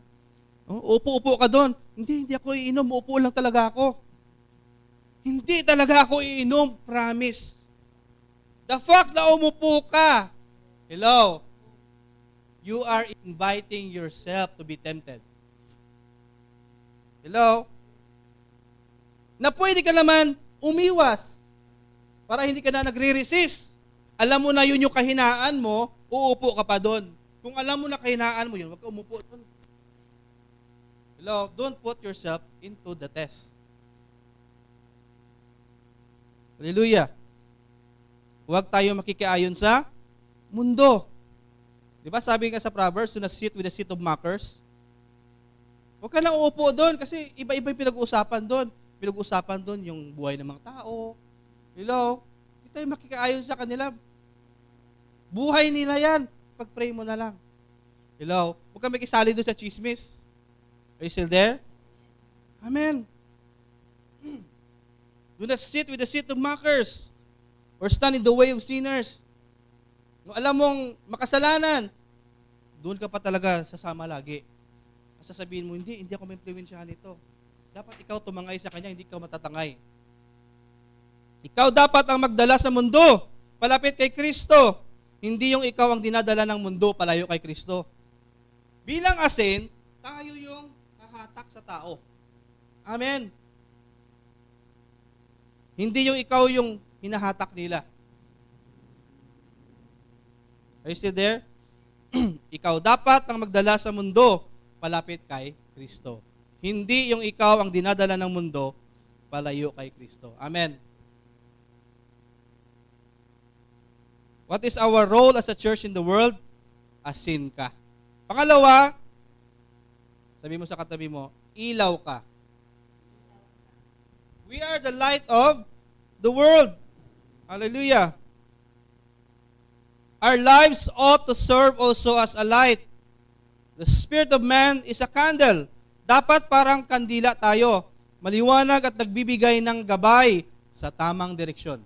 Upo ka doon. Hindi ako iinom. Upo lang talaga ako. Hindi talaga ako iinom. Promise. The fact na umupo ka, hello, you are inviting yourself to be tempted. Hello? Na pwede ka naman umiwas para hindi ka na nagre-resist. Alam mo na yun yung kahinaan mo, uupo ka pa doon. Kung alam mo na kahinaan mo yun, huwag ka umupo doon. Hello? Don't put yourself into the test. Hallelujah. Huwag tayo makikiayon sa mundo. Di ba sabi nga sa Proverbs, to not sit with the seat of mockers? Huwag ka lang uupo doon kasi iba-iba yung pinag-uusapan doon. Pinag-uusapan doon yung buhay ng mga tao. Hello? Hindi tayo makikaayon sa kanila. Buhay nila yan. Pag-pray mo na lang. Hello? Huwag ka makisali doon sa chismis. Are you still there? Amen. Do not sit with the seat of mockers or stand in the way of sinners. Kung alam mong makasalanan, doon ka pa talaga sasama lagi. Sasabihin mo, hindi ako ma-impluwensyahan nito. Dapat ikaw tumangay sa kanya, hindi ikaw matatangay. Ikaw dapat ang magdala sa mundo, palapit kay Kristo. Hindi yung ikaw ang dinadala ng mundo, palayo kay Kristo. Bilang asin, tayo yung hahatak sa tao. Amen. Hindi yung ikaw yung hinahatak nila. Are you still there? Ikaw dapat ang magdala sa mundo, palapit kay Kristo. Hindi yung ikaw ang dinadala ng mundo, palayo kay Kristo. Amen. What is our role as a church in the world? Asin ka. Pangalawa, sabi mo sa katabi mo, ilaw ka. We are the light of the world. Hallelujah. Our lives ought to serve also as a light. The spirit of man is a candle. Dapat parang kandila tayo, maliwanag at nagbibigay ng gabay sa tamang direksyon.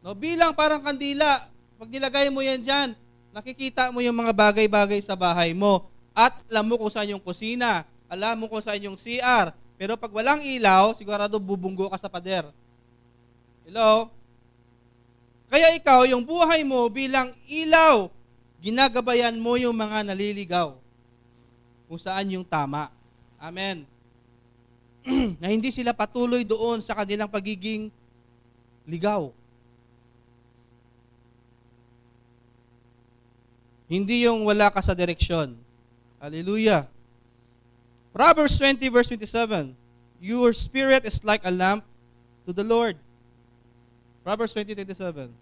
No, bilang parang kandila, pag nilagay mo yan dyan, nakikita mo yung mga bagay-bagay sa bahay mo at alam mo kung saan yung kusina, alam mo kung saan yung CR, pero pag walang ilaw, sigurado bubunggo ka sa pader. Hello? Kaya ikaw, yung buhay mo bilang ilaw, ginagabayan mo yung mga naliligaw kung saan yung tama. Amen. Na hindi sila patuloy doon sa kanilang pagiging ligaw. Hindi yung wala ka sa direksyon. Hallelujah. Proverbs 20 verse 27. Your spirit is like a lamp to the Lord. Proverbs 20:27.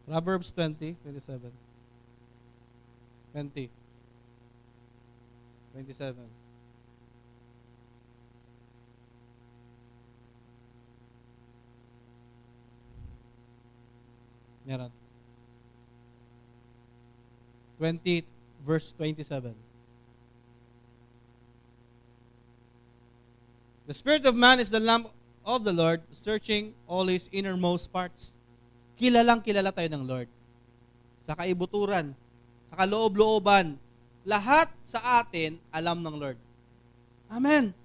Proverbs 20:27. 20:27. Meron. 20 verse 27. The spirit of man is the lamp of the Lord, searching all his innermost parts. Kilalang kilala tayo ng Lord. Sa kaibuturan, sa kaloob-looban, lahat sa atin alam ng Lord. Amen.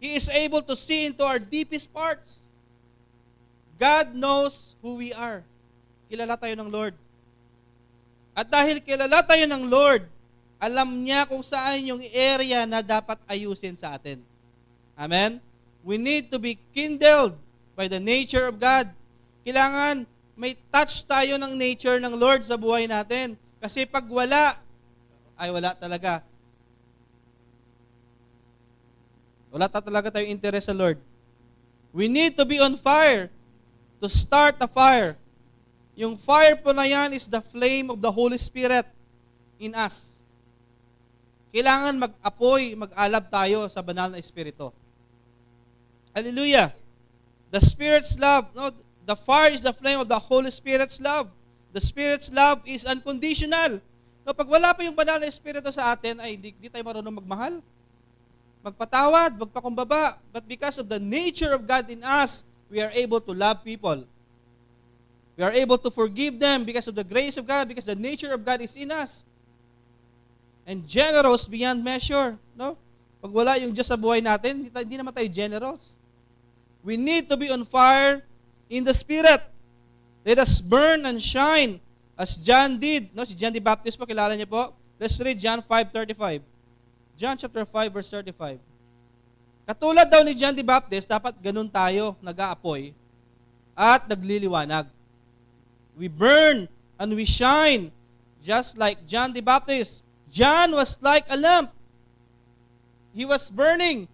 He is able to see into our deepest parts. God knows who we are. Kilala tayo ng Lord. At dahil kilala tayo ng Lord, alam niya kung saan yung area na dapat ayusin sa atin. Amen? We need to be kindled by the nature of God. Kailangan may touch tayo ng nature ng Lord sa buhay natin. Kasi pag wala, ay wala talaga. Wala talaga tayong interest sa Lord. We need to be on fire to start a fire. Yung fire po na yan is the flame of the Holy Spirit in us. Kailangan mag-apoy, mag-alab tayo sa banal na Espiritu. Hallelujah. The Spirit's love, no, the fire is the flame of the Holy Spirit's love. The Spirit's love is unconditional. No, pag wala pa yung banal na Espiritu sa atin, ay di tayo marunong magmahal, magpatawad, magpakumbaba. But because of the nature of God in us, we are able to love people. We are able to forgive them because of the grace of God, because the nature of God is in us. And generous beyond measure. No? Pag wala yung Diyos sa buhay natin, hindi naman tayo generous. We need to be on fire in the Spirit. Let us burn and shine as John did. No? Si John the Baptist po, kilala niyo po. Let's read John 5:35. John chapter 5 verse 35. Katulad daw ni John the Baptist, dapat ganun tayo nag-aapoy at nagliliwanag. We burn and we shine just like John the Baptist. John was like a lamp. He was burning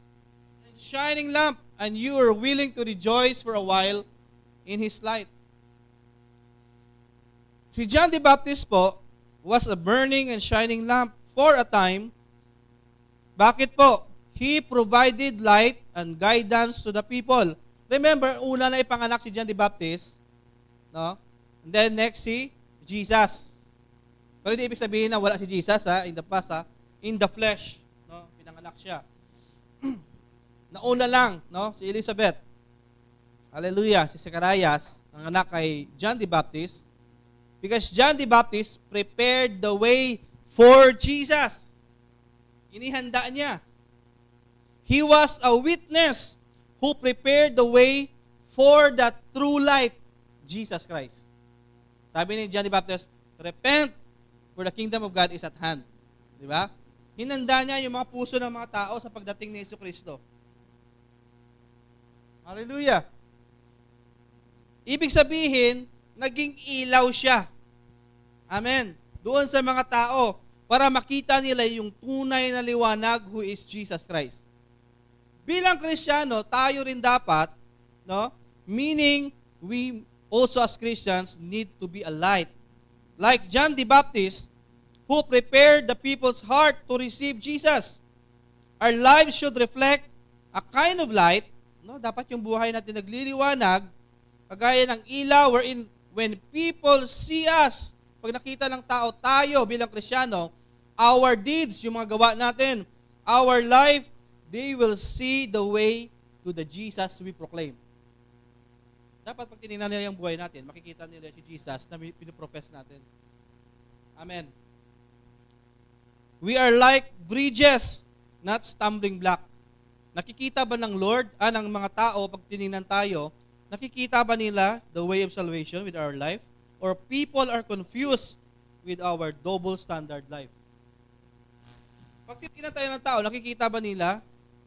and shining lamp, and you were willing to rejoice for a while in His light. Si John the Baptist po was a burning and shining lamp for a time. Bakit po? He provided light and guidance to the people. Remember, una na ipanganak si John the Baptist, no? And then next si Jesus. Pero hindi ibig sabihin na wala si Jesus in the past, in the flesh, no? Pinanganak siya. Nauna lang, no? Si Elizabeth. Hallelujah, si Zacharias, ang anak kay John the Baptist, because John the Baptist prepared the way for Jesus. Inihanda niya. He was a witness who prepared the way for the true light, Jesus Christ. Sabi ni John the Baptist, repent, for the kingdom of God is at hand. Di ba? Hinanda niya yung mga puso ng mga tao sa pagdating ni Jesucristo. Hallelujah. Ibig sabihin, naging ilaw siya. Amen. Doon sa mga tao, para makita nila yung tunay na liwanag who is Jesus Christ. Bilang Kristiyano, tayo rin dapat, no? Meaning, we also as Christians need to be a light. Like John the Baptist, who prepared the people's heart to receive Jesus. Our lives should reflect a kind of light, no? Dapat yung buhay natin nagliliwanag, kagaya ng ilaw wherein when people see us, pag nakita ng tao tayo bilang Kristiyano, our deeds, yung mga gawa natin, our life, they will see the way to the Jesus we proclaim. Dapat pag tinignan nila yung buhay natin, makikita nila si Jesus na pinoprofess natin. Amen. We are like bridges, not stumbling block. Nakikita ba ng Lord, ng mga tao, pag tinignan tayo, nakikita ba nila the way of salvation with our life? Or people are confused with our double standard life? Pag titingnan tayo ng tao, nakikita ba nila?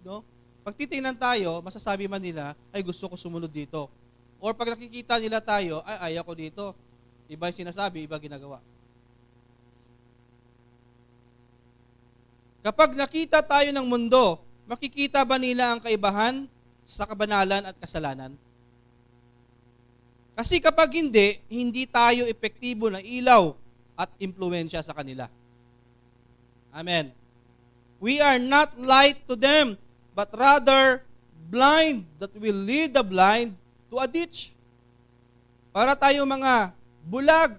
No? Pag titingnan tayo, masasabi man nila, ay gusto ko sumunod dito. Or pag nakikita nila tayo, ay ayaw ko dito. Iba yung sinasabi, iba ginagawa. Kapag nakita tayo ng mundo, makikita ba nila ang kaibahan sa kabanalan at kasalanan? Kasi kapag hindi tayo epektibo na ilaw at impluwensya sa kanila. Amen. We are not light to them, but rather blind that will lead the blind to a ditch. Para tayo mga bulag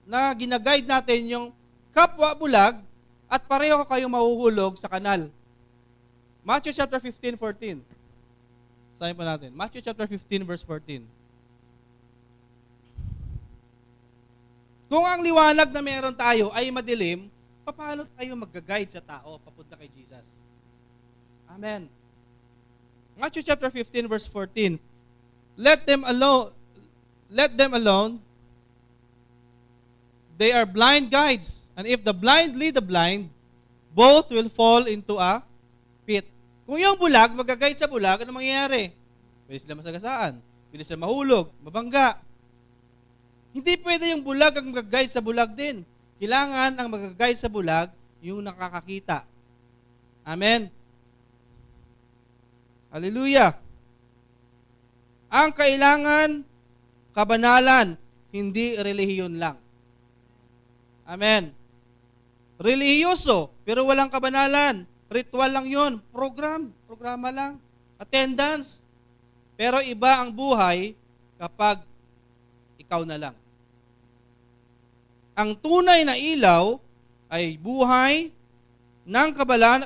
na ginaguide natin yung kapwa bulag at pareho kayong mahuhulog sa kanal. Matthew chapter 15:14. Sabi po natin. Matthew chapter 15 verse 14. Kung ang liwanag na meron tayo ay madilim, paano tayo mag-guide sa tao papunta kay Jesus? Amen. Matthew chapter 15 verse 14. Let them alone. They are blind guides. And if the blind lead the blind, both will fall into a pit. Kung yung bulag, mag-guide sa bulag, ano mangyayari? Pwede sila masagasaan. Pwede sila mahulog, mabangga. Hindi pwede yung bulag ang mag-guide sa bulag din. Kailangan ang mag-guide sa bulag yung nakakakita. Amen. Hallelujah. Ang kailangan, kabanalan, hindi relihiyon lang. Amen. Relihiyoso, pero walang kabanalan. Ritual lang yun. Programa lang. Attendance. Pero iba ang buhay kapag ikaw na lang. Ang tunay na ilaw ay buhay ng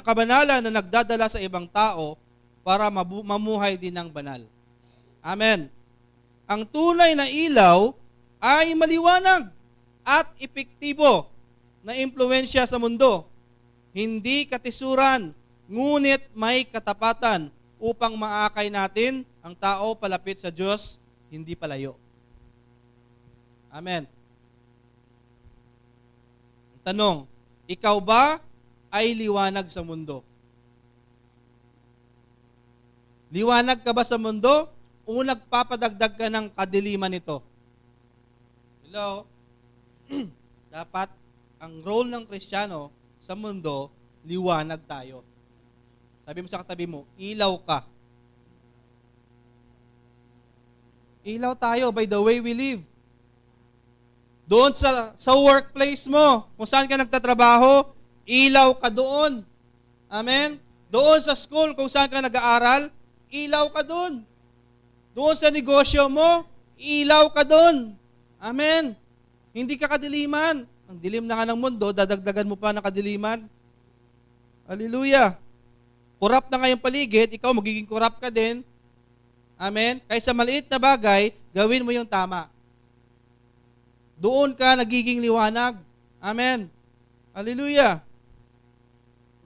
kabanalan na nagdadala sa ibang tao para mamuhay din ng banal. Amen. Ang tunay na ilaw ay maliwanag at epektibo na impluwensya sa mundo. Hindi katisuran, ngunit may katapatan upang maakay natin ang tao palapit sa Diyos, hindi palayo. Amen. Tanong, ikaw ba ay liwanag sa mundo? Liwanag ka ba sa mundo o nagpapadagdag ka ng kadiliman nito? Hello? Dapat ang role ng Kristiyano sa mundo, liwanag tayo. Sabi mo sa katabi mo, ilaw ka. Ilaw tayo by the way we live. Doon sa workplace mo, kung saan ka nagtatrabaho, ilaw ka doon. Amen? Doon sa school, kung saan ka nag-aaral, ilaw ka doon. Doon sa negosyo mo, ilaw ka doon. Amen? Hindi ka kadiliman. Ang dilim na nga ng mundo, dadagdagan mo pa ng kadiliman. Hallelujah. Corrupt na nga yung paligid, ikaw magiging corrupt ka din. Amen? Kaysa maliit na bagay, gawin mo yung tama. Doon ka nagiging liwanag. Amen? Hallelujah.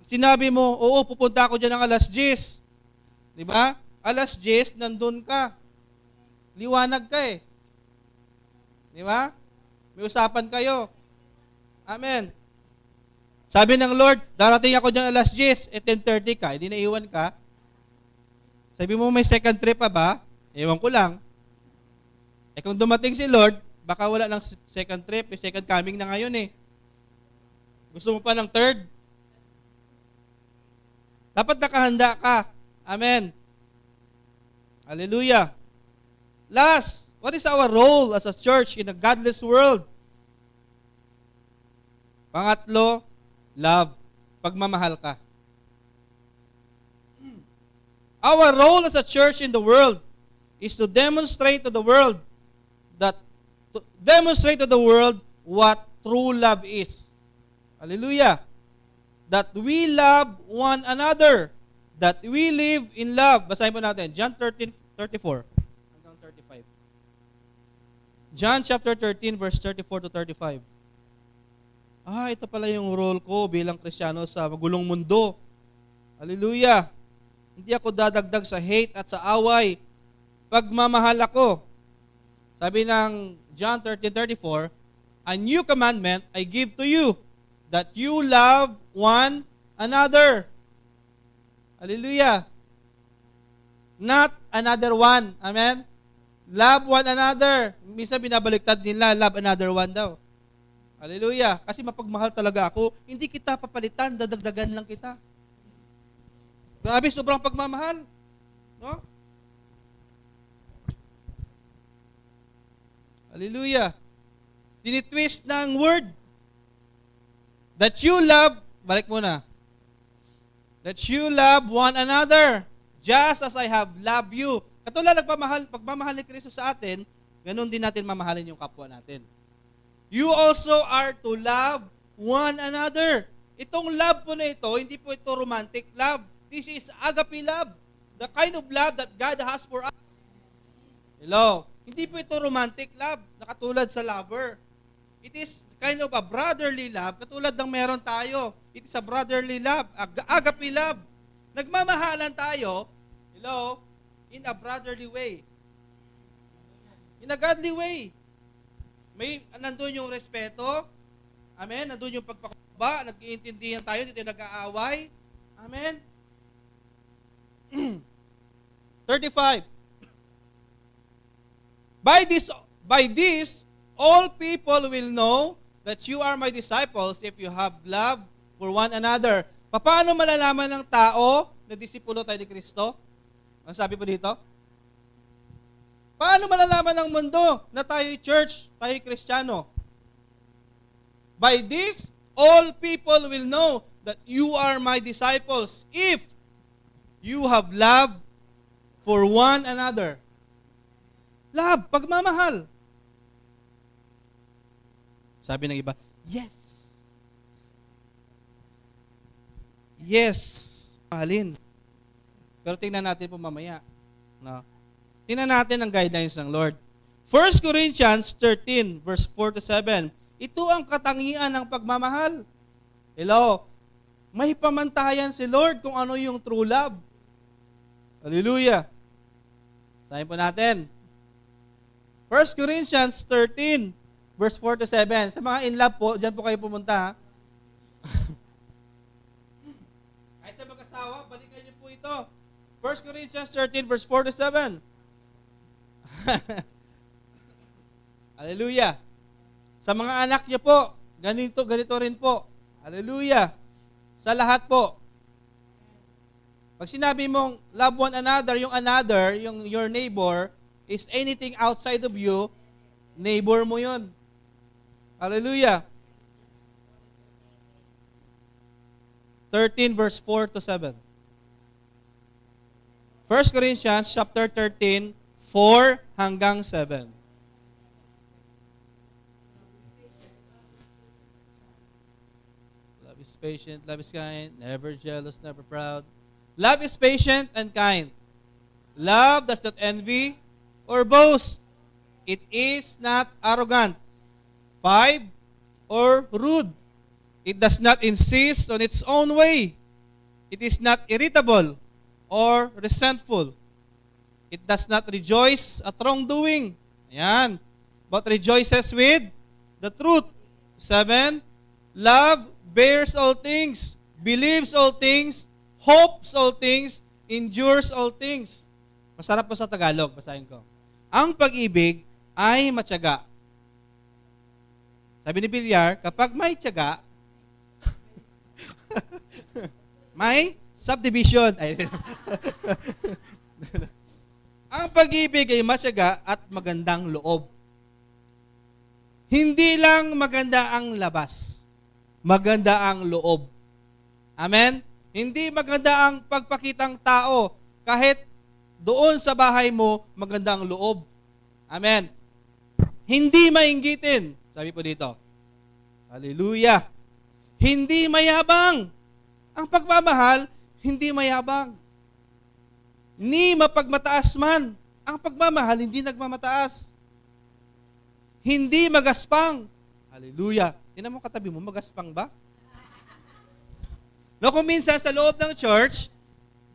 Sinabi mo, oo, pupunta ako dyan ng alas 10. Di ba? Alas 10, nandun ka. Liwanag ka eh. Di ba? May usapan kayo. Amen. Sabi ng Lord, darating ako dyan alas 10, 10:30 ka, hindi naiwan ka. Sabi mo, may second trip pa ba? Ewan ko lang. Eh kung dumating si Lord, baka wala ng second trip, second coming na ngayon eh. Gusto mo pa ng third? Dapat nakahanda ka. Amen. Hallelujah. Last, what is our role as a church in a godless world? Pangatlo, love. Pagmamahal ka. Our role as a church in the world is to demonstrate to the world what true love is. Hallelujah. That we love one another. That we live in love. Basahin po natin. John 13:34 hanggang 35. John chapter 13 verse 34 to 35. Ito pala yung role ko bilang Kristiyano sa magulong mundo. Hallelujah. Hindi ako dadagdag sa hate at sa away. Pagmamahal ako. Sabi ng John 13:34, a new commandment I give to you, that you love one another. Hallelujah. Not another one. Amen? Love one another. Minsan binabaliktad nila, love another one daw. Hallelujah. Kasi mapagmahal talaga ako, hindi kita papalitan, dadagdagan lang kita. Grabe, sobrang pagmamahal. No? Hallelujah. Tinitwist ng word. That you love, balik muna. That you love one another, just as I have loved you. Katulad pagmamahal ni Kristo sa atin, ganun din natin mamahalin yung kapwa natin. You also are to love one another. Itong love po na ito, hindi po ito romantic love. This is agape love. The kind of love that God has for us. Hello? Hindi po ito romantic love, na katulad sa lover. It is kind of a brotherly love, katulad ng meron tayo. It is a brotherly love, agape love. Nagmamahalan tayo, hello, in a brotherly way. In a godly way. Nandun yung respeto, amen, nandun yung pagpakumbaba, nag-iintindihan tayo, dito yung nag-aaway, amen. 35. By this, all people will know that you are my disciples if you have love for one another. Paano malalaman ng tao na disipulo tayo ni Kristo? Ang sabi po dito? Paano malalaman ng mundo na tayo'y church, tayo'y Kristiyano? By this, all people will know that you are my disciples if you have love for one another. Love, pagmamahal. Sabi ng iba, yes. Yes. Mahalin. Pero tingnan natin po mamaya. No? Tingnan natin ang guidelines ng Lord. 1 Corinthians 13, verse 4 to 7. Ito ang katangian ng pagmamahal. Hello? May pamantayan si Lord kung ano yung true love. Hallelujah. Sabihin po natin. 1 Corinthians 13, verse 4 to 7. Sa mga in love po, dyan po kayo pumunta. Kahit sa mag-asawa, balikan niyo po ito. 1 Corinthians 13, verse 4 to 7. Hallelujah. Sa mga anak niyo po, ganito rin po. Hallelujah. Sa lahat po. Pag sinabi mong love one another, yung your neighbor, is anything outside of you, neighbor mo yun. Hallelujah. 13 verse 4 to 7. 1 Corinthians chapter 13, 4 hanggang 7. Love is patient, love is kind, never jealous, never proud. Love is patient and kind. Love does not envy or boast. It is not arrogant, 5, or rude. It does not insist on its own way. It is not irritable or resentful. It does not rejoice at wrongdoing. Ayan. But rejoices with the truth. 7, love bears all things, believes all things, hopes all things, endures all things. Masarap po sa Tagalog, basahin ko. Ang pag-ibig ay matyaga. Sabi ni Villar, kapag may tiyaga, may subdivision. Ang pag-ibig ay matyaga at magandang loob. Hindi lang maganda ang labas, maganda ang loob. Amen? Hindi maganda ang pagpakitang tao, kahit doon sa bahay mo, maganda ang loob. Amen? Hindi mainggitin. Sabi po dito. Hallelujah. Hindi mayabang. Ang pagmamahal, hindi mayabang. Ni mapagmataas man. Ang pagmamahal, hindi nagmamataas. Hindi magaspang. Hallelujah. Tingnan mo katabi mo, magaspang ba? No, kung minsan sa loob ng church,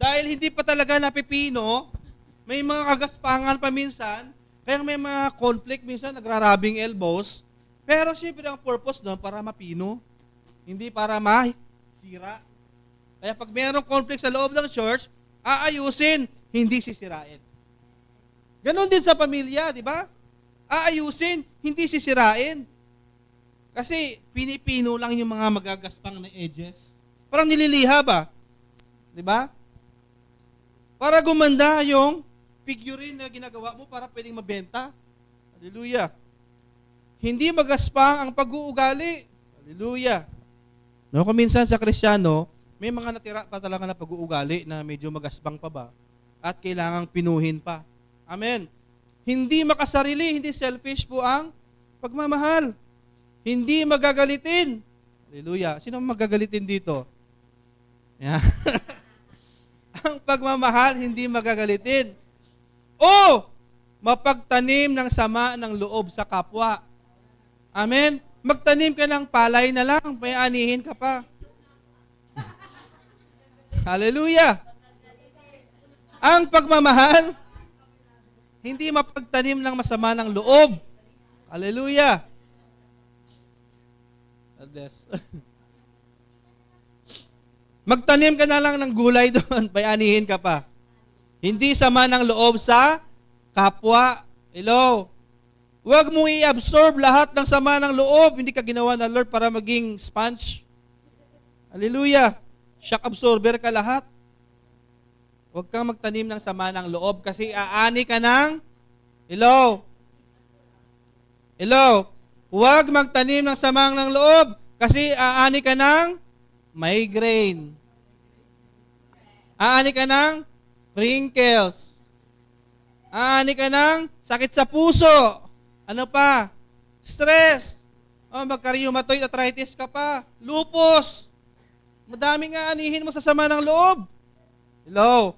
dahil hindi pa talaga napipino, may mga kagaspangan pa minsan, kaya may mga conflict minsan, nagrarabing elbows, pero siyempre ang purpose doon para mapino, hindi para masira. Kaya pag mayroong conflict sa loob ng church, aayusin, hindi sisirain. Ganon din sa pamilya, di ba? Aayusin, hindi sisirain. Kasi pinipino lang yung mga magagaspang na edges. Parang nililiha ba? Di ba? Para gumanda yung figurine na ginagawa mo para pwedeng mabenta. Hallelujah. Hindi magaspang ang pag-uugali. Hallelujah. No, kung minsan sa Kristiyano, may mga natira pa talaga na pag-uugali na medyo magaspang pa ba at kailangang pinuhin pa. Amen. Hindi makasarili, hindi selfish po ang pagmamahal. Hindi magagalitin. Hallelujah. Sino magagalitin dito? Yeah. Ang pagmamahal, hindi magagalitin. O, mapagtanim ng sama ng loob sa kapwa. Amen? Magtanim ka ng palay na lang, may anihin ka pa. Hallelujah! Ang pagmamahal, hindi mapagtanim ng masama ng loob. Hallelujah! Magtanim ka na lang ng gulay doon, bayanihin ka pa. Hindi sama ng loob sa kapwa. Hello? Huwag mo i-absorb lahat ng sama ng loob. Hindi ka ginawa na Lord para maging sponge. Hallelujah. Shock absorber ka lahat. Huwag kang magtanim ng sama ng loob kasi aani ka ng hello? Hello? Huwag magtanim ng samang ng loob kasi aani ka ng migraine. Aani ka ng wrinkles. Aani ka ng sakit sa puso. Ano pa? Stress. Oh, magka-rheumatoid arthritis ka pa. Lupus. Madaming aanihin mo sa sama ng loob. Hello?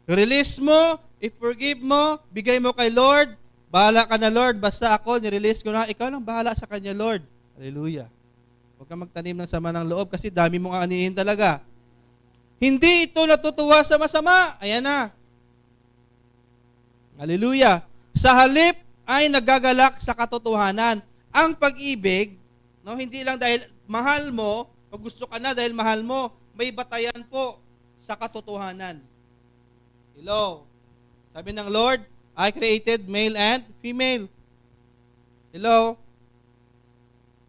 Release mo, i-forgive mo, bigay mo kay Lord. Bahala ka na Lord, basta ako, nirelease ko na. Ikaw lang bahala sa kanya Lord. Hallelujah. Huwag kang magtanim ng sama ng loob kasi dami mong aanihin talaga. Hindi ito natutuwa sa masama. Ayan na. Hallelujah. Sa halip ay nagagalak sa katotohanan. Ang pag-ibig, no, hindi lang dahil mahal mo, o gusto ka na dahil mahal mo, may batayan po sa katotohanan. Hello. Sabi ng Lord, I created male and female. Hello.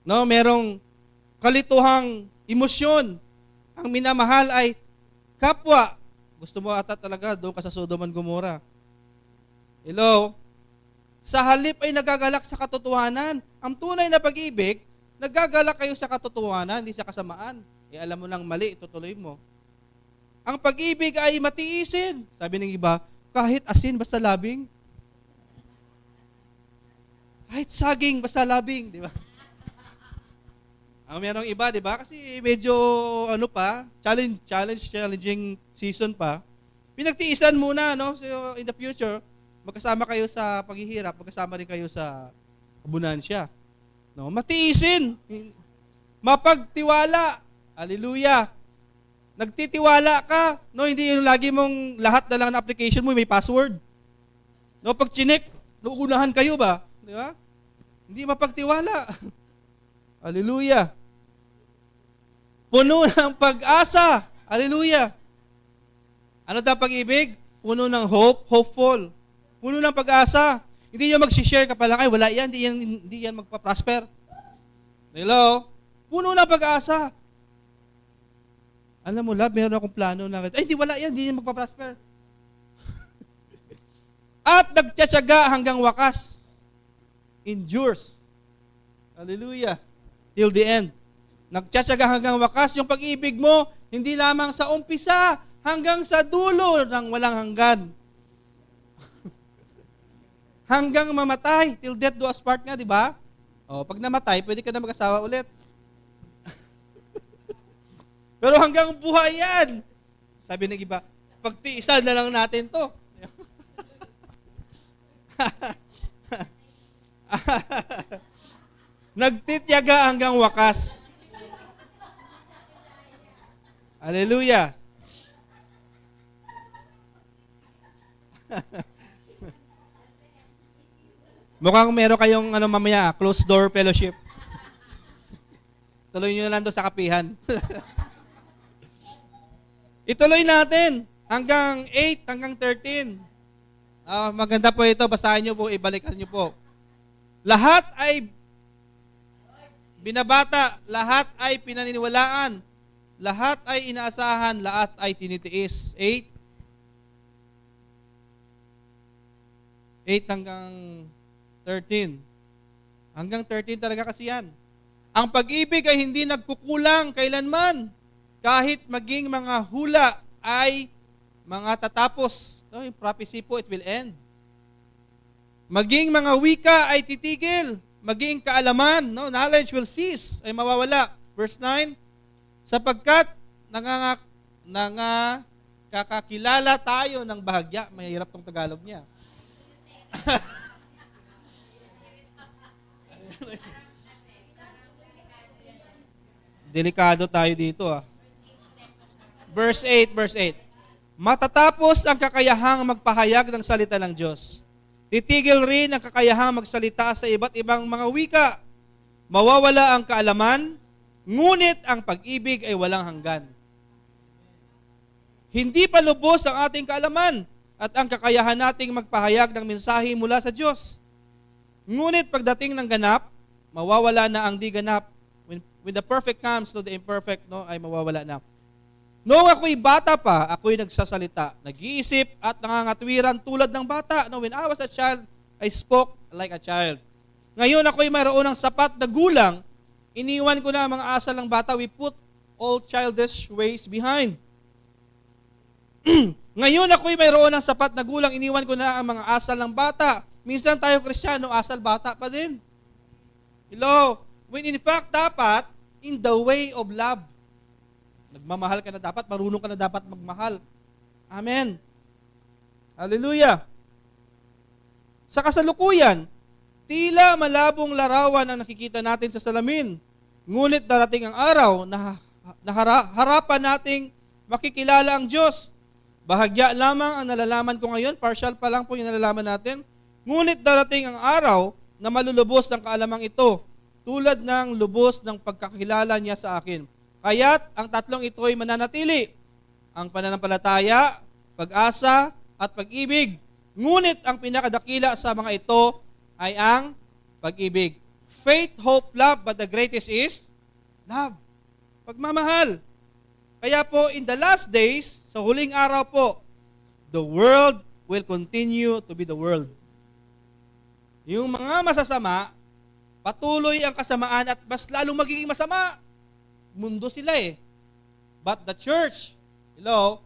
No, merong kalituhang emosyon. Ang minamahal ay kapwa. Gusto mo ata talaga doon ka sa Sodom and Gomorrah. Hello? Sa halip ay nagagalak sa katotohanan. Ang tunay na pag-ibig, nagagalak kayo sa katotohanan, hindi sa kasamaan. Alam mo nang mali, tutuloy mo. Ang pag-ibig ay matiisin. Sabi ng iba, kahit asin basta labing. Kahit saging basta labing, di ba? Ang merong iba, di ba? Kasi medyo challenging season pa. Pinagtiisan muna, no? So in the future, magkasama kayo sa paghihirap, magkasama rin kayo sa abunansya. No? Matiisin. Mapagtiwala. Hallelujah. Nagtitiwala ka. No, hindi yung lagi mong lahat na lang na application mo may password. No, pag chinek, uunahan kayo ba? Di ba? Hindi mapagtiwala. Hallelujah. Puno ng pag-asa. Hallelujah. Ano daw pag-ibig? Puno ng hope, hopeful. Puno ng pag-asa. Hindi yung mag-share ka pa lang, ay wala yan, hindi yan magpa-prosper. Hello? Puno ng pag-asa. Alam mo, love, meron akong plano na, ay hindi wala yan, hindi yan magpa-prosper. At nagtsatsaga hanggang wakas. Endures. Hallelujah. Till the end. Nagtsatsaga hanggang wakas. Yung pag-ibig mo, hindi lamang sa umpisa, hanggang sa dulo ng walang hanggan. Hanggang mamatay, till death do us part nga, di ba? O, pag namatay, pwede ka na mag-asawa ulit. Pero hanggang buhay yan. Sabi ng iba, pagtiisan na lang natin to. Nagtityaga hanggang wakas. Hallelujah. Mukhang meron kayong mamaya, closed door fellowship. Tuloy nyo na lang doon sa kapihan. Ituloy natin hanggang 8, hanggang 13. Maganda po ito, basahin nyo po, ibalikan nyo po. Lahat ay binabata, lahat ay pinaniniwalaan, lahat ay inaasahan, lahat ay tinitiis. 8 hanggang 13. Hanggang 13 talaga kasi yan. Ang pag-ibig ay hindi nagkukulang kailanman. Kahit maging mga hula ay mga tatapos. No, yung prophecy po, it will end. Maging mga wika ay titigil. Maging kaalaman, no, knowledge will cease, ay mawawala. Verse 9, sapagkat kakakilala tayo ng bahagya. Mahirap tong Tagalog niya. Delikado tayo dito Verse 8. Matatapos ang kakayahang magpahayag ng salita ng Diyos. Titigil rin ang kakayahang magsalita sa iba't ibang mga wika. Mawawala ang kaalaman, ngunit ang pag-ibig ay walang hanggan. Hindi pa lubos ang ating kaalaman at ang kakayahan nating magpahayag ng mensahe mula sa Diyos. Ngunit pagdating ng ganap, mawawala na ang di ganap. When the perfect comes to the imperfect, no, ay mawawala na. Noong ako'y bata pa, ako'y nagsasalita, nag-iisip at nangangatwiran tulad ng bata. No, when I was a child, I spoke like a child. Ngayon ako'y mayroon ng sapat na gulang, iniwan ko na ang mga asal ng bata, we put all childish ways behind. Ngayon ako'y mayroon ng sapat na gulang, iniwan ko na ang mga asal ng bata. Minsan tayo Kristiyano, asal bata pa din. Hello? When in fact, dapat, in the way of love. Nagmamahal ka na dapat, marunong ka na dapat magmahal. Amen. Hallelujah. Sa kasalukuyan, tila malabong larawan ang nakikita natin sa salamin. Ngunit darating ang araw na harapan nating makikilala ang Diyos. Bahagya lamang ang nalalaman ko ngayon, partial pa lang po yung nalalaman natin. Ngunit darating ang araw na malulubos ng kaalamang ito, tulad ng lubos ng pagkakilala niya sa akin. Kaya't ang tatlong ito ay mananatili. Ang pananampalataya, pag-asa, at pag-ibig. Ngunit ang pinakadakila sa mga ito ay ang pag-ibig. Faith, hope, love, but the greatest is love. Pagmamahal. Kaya po, in the last days, sa huling araw po, the world will continue to be the world. Yung mga masasama, patuloy ang kasamaan at mas lalong magiging masama. Mundo sila eh. But the church, hello,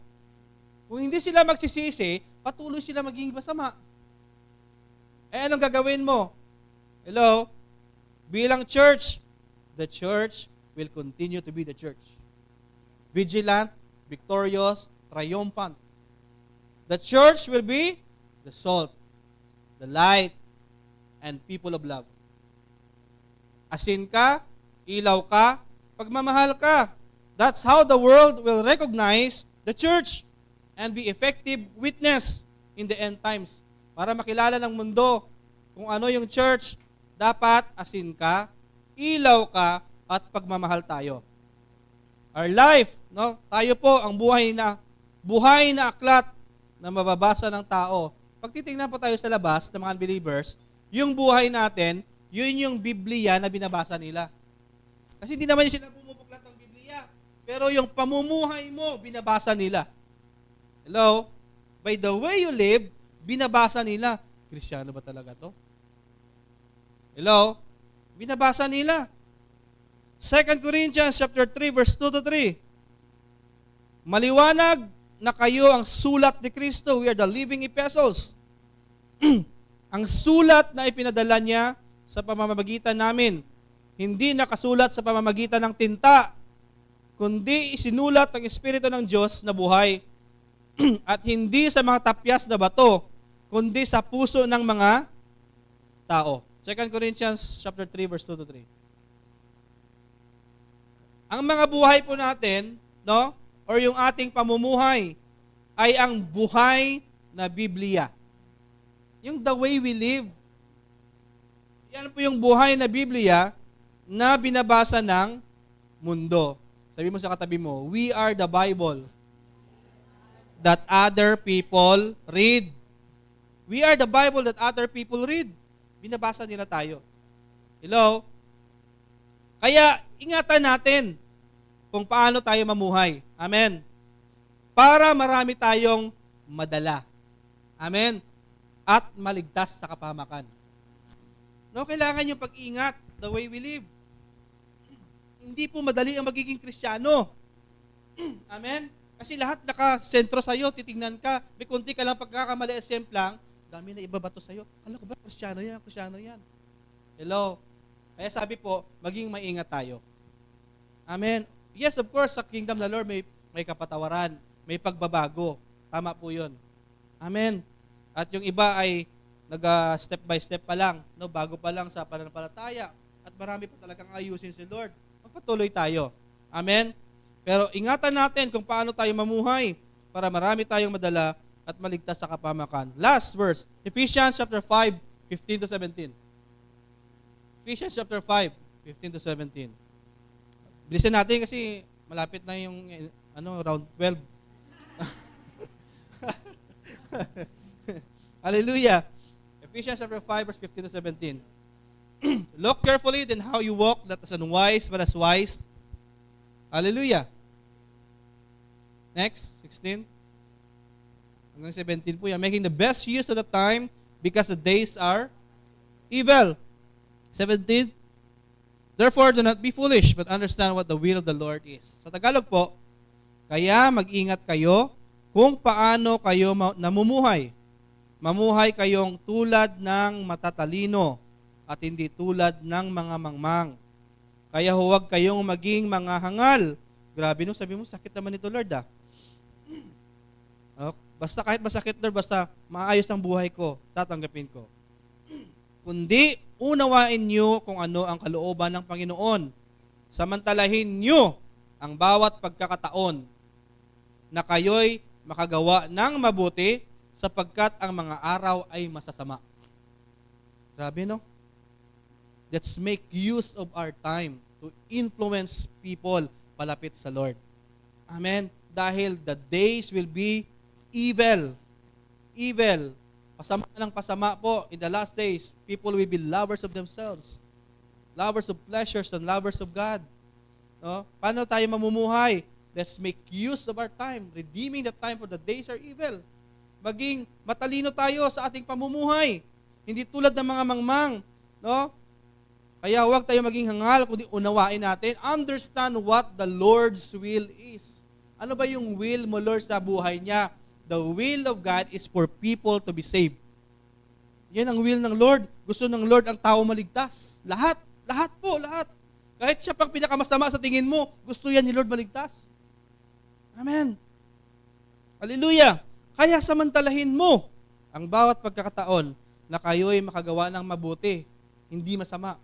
kung hindi sila magsisisi, patuloy sila magiging masama. Eh anong gagawin mo? Hello, bilang church, the church will continue to be the church. Vigilant, victorious, triumphant. The church will be the salt, the light, and people of love. Asin ka, ilaw ka, pagmamahal ka. That's how the world will recognize the church and be effective witness in the end times. Para makilala ng mundo kung ano yung church, dapat asin ka, ilaw ka, at pagmamahal tayo. Our life, no? Tayo po ang buhay na aklat na mababasa ng tao. Pag titingnan po tayo sa labas ng mga unbelievers, yung buhay natin, yun yung Biblia na binabasa nila. Kasi hindi naman sila pumupuklat ng Biblia, pero yung pamumuhay mo, binabasa nila. Hello? By the way you live, binabasa nila. Kristyano ba talaga to? Hello? Binabasa nila. 2 Corinthians chapter 3 verse 2 to 3. Maliwanag na kayo ang sulat ni Kristo. We are the living epistles. Ang sulat na ipinadala niya sa pamamagitan namin, hindi nakasulat sa pamamagitan ng tinta, kundi isinulat ng Espiritu ng Diyos na buhay at hindi sa mga tapyas na bato, kundi sa puso ng mga tao. 2 Corinthians chapter 3 verse 2 to 3. Ang mga buhay po natin, no, or yung ating pamumuhay ay ang buhay na Biblia. Yung the way we live. Yan po yung buhay na Biblia na binabasa ng mundo. Sabi mo sa katabi mo, we are the Bible that other people read. We are the Bible that other people read. Binabasa nila tayo. Hello? Kaya, ingatan natin kung paano tayo mamuhay. Amen? Para marami tayong madala. Amen? At maligtas sa kapahamakan. No, kailangan yung pag-ingat the way we live. Hindi po madali ang magiging Kristiyano. Amen? Kasi lahat nakasentro sa'yo, titingnan ka, may kunti ka lang pagkakamali lang, dami na ibabato sa'yo. Alam ko ba, Kristiyano yan. Hello? Kaya sabi po, maging maingat tayo. Amen? Yes, of course, sa kingdom ng Lord may kapatawaran, may pagbabago. Tama po yun. Amen? At yung iba ay nag-step by step pa lang, no, bago pa lang sa pananampalataya. At marami pa talagang ayusin si Lord. Magpatuloy tayo. Amen? Pero ingatan natin kung paano tayo mamuhay para marami tayong madala at maligtas sa kapahamakan. Last verse, Ephesians chapter 5, 15 to 17. Ephesians chapter 5, 15 to 17. Bilisan natin kasi malapit na yung round 12. Hallelujah. Ephesians chapter 5, verse 15 to 17. Look carefully then how you walk, not as unwise, but as wise. Hallelujah. Next, 16. Hanggang 17 po yan. Making the best use of the time because the days are evil. 17. Therefore, do not be foolish, but understand what the will of the Lord is. Sa Tagalog po, kaya mag-ingat kayo kung paano kayo namumuhay. Mamuhay kayong tulad ng matatalino at hindi tulad ng mga mangmang. Kaya huwag kayong maging mga hangal. Grabe no, sabi mo, sakit naman ito Lord Basta kahit masakit Lord, basta maayos ang buhay ko, tatanggapin ko. Kundi unawain nyo kung ano ang kalooban ng Panginoon. Samantalahin nyo ang bawat pagkakataon na kayo'y makagawa ng mabuti sapagkat ang mga araw ay masasama. Grabe, no? Let's make use of our time to influence people palapit sa Lord. Amen? Dahil the days will be evil. Evil. Pasama ng pasama po. In the last days, people will be lovers of themselves. Lovers of pleasures and lovers of God. No? Paano tayo mamumuhay? Let's make use of our time, redeeming the time for the days are evil. Maging matalino tayo sa ating pamumuhay. Hindi tulad ng mga mangmang, no? Kaya huwag tayo maging hangal, kundi unawain natin. Understand what the Lord's will is. Ano ba yung will mo, Lord, sa buhay niya? The will of God is for people to be saved. Yan ang will ng Lord. Gusto ng Lord ang tao maligtas. Lahat po. Kahit siya pang pinakamasama sa tingin mo, gusto yan ni Lord maligtas. Amen. Hallelujah. Kaya samantalahin mo ang bawat pagkakataon na kayo'y makagawa ng mabuti, hindi masama.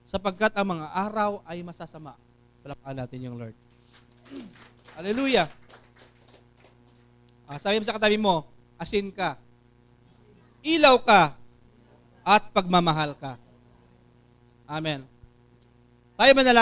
Sapagkat ang mga araw ay masasama. Palakpakan natin yung Lord. Hallelujah. Sabi mo sa katabi mo, asin ka, ilaw ka, at pagmamahal ka. Amen. Tayo manalangin.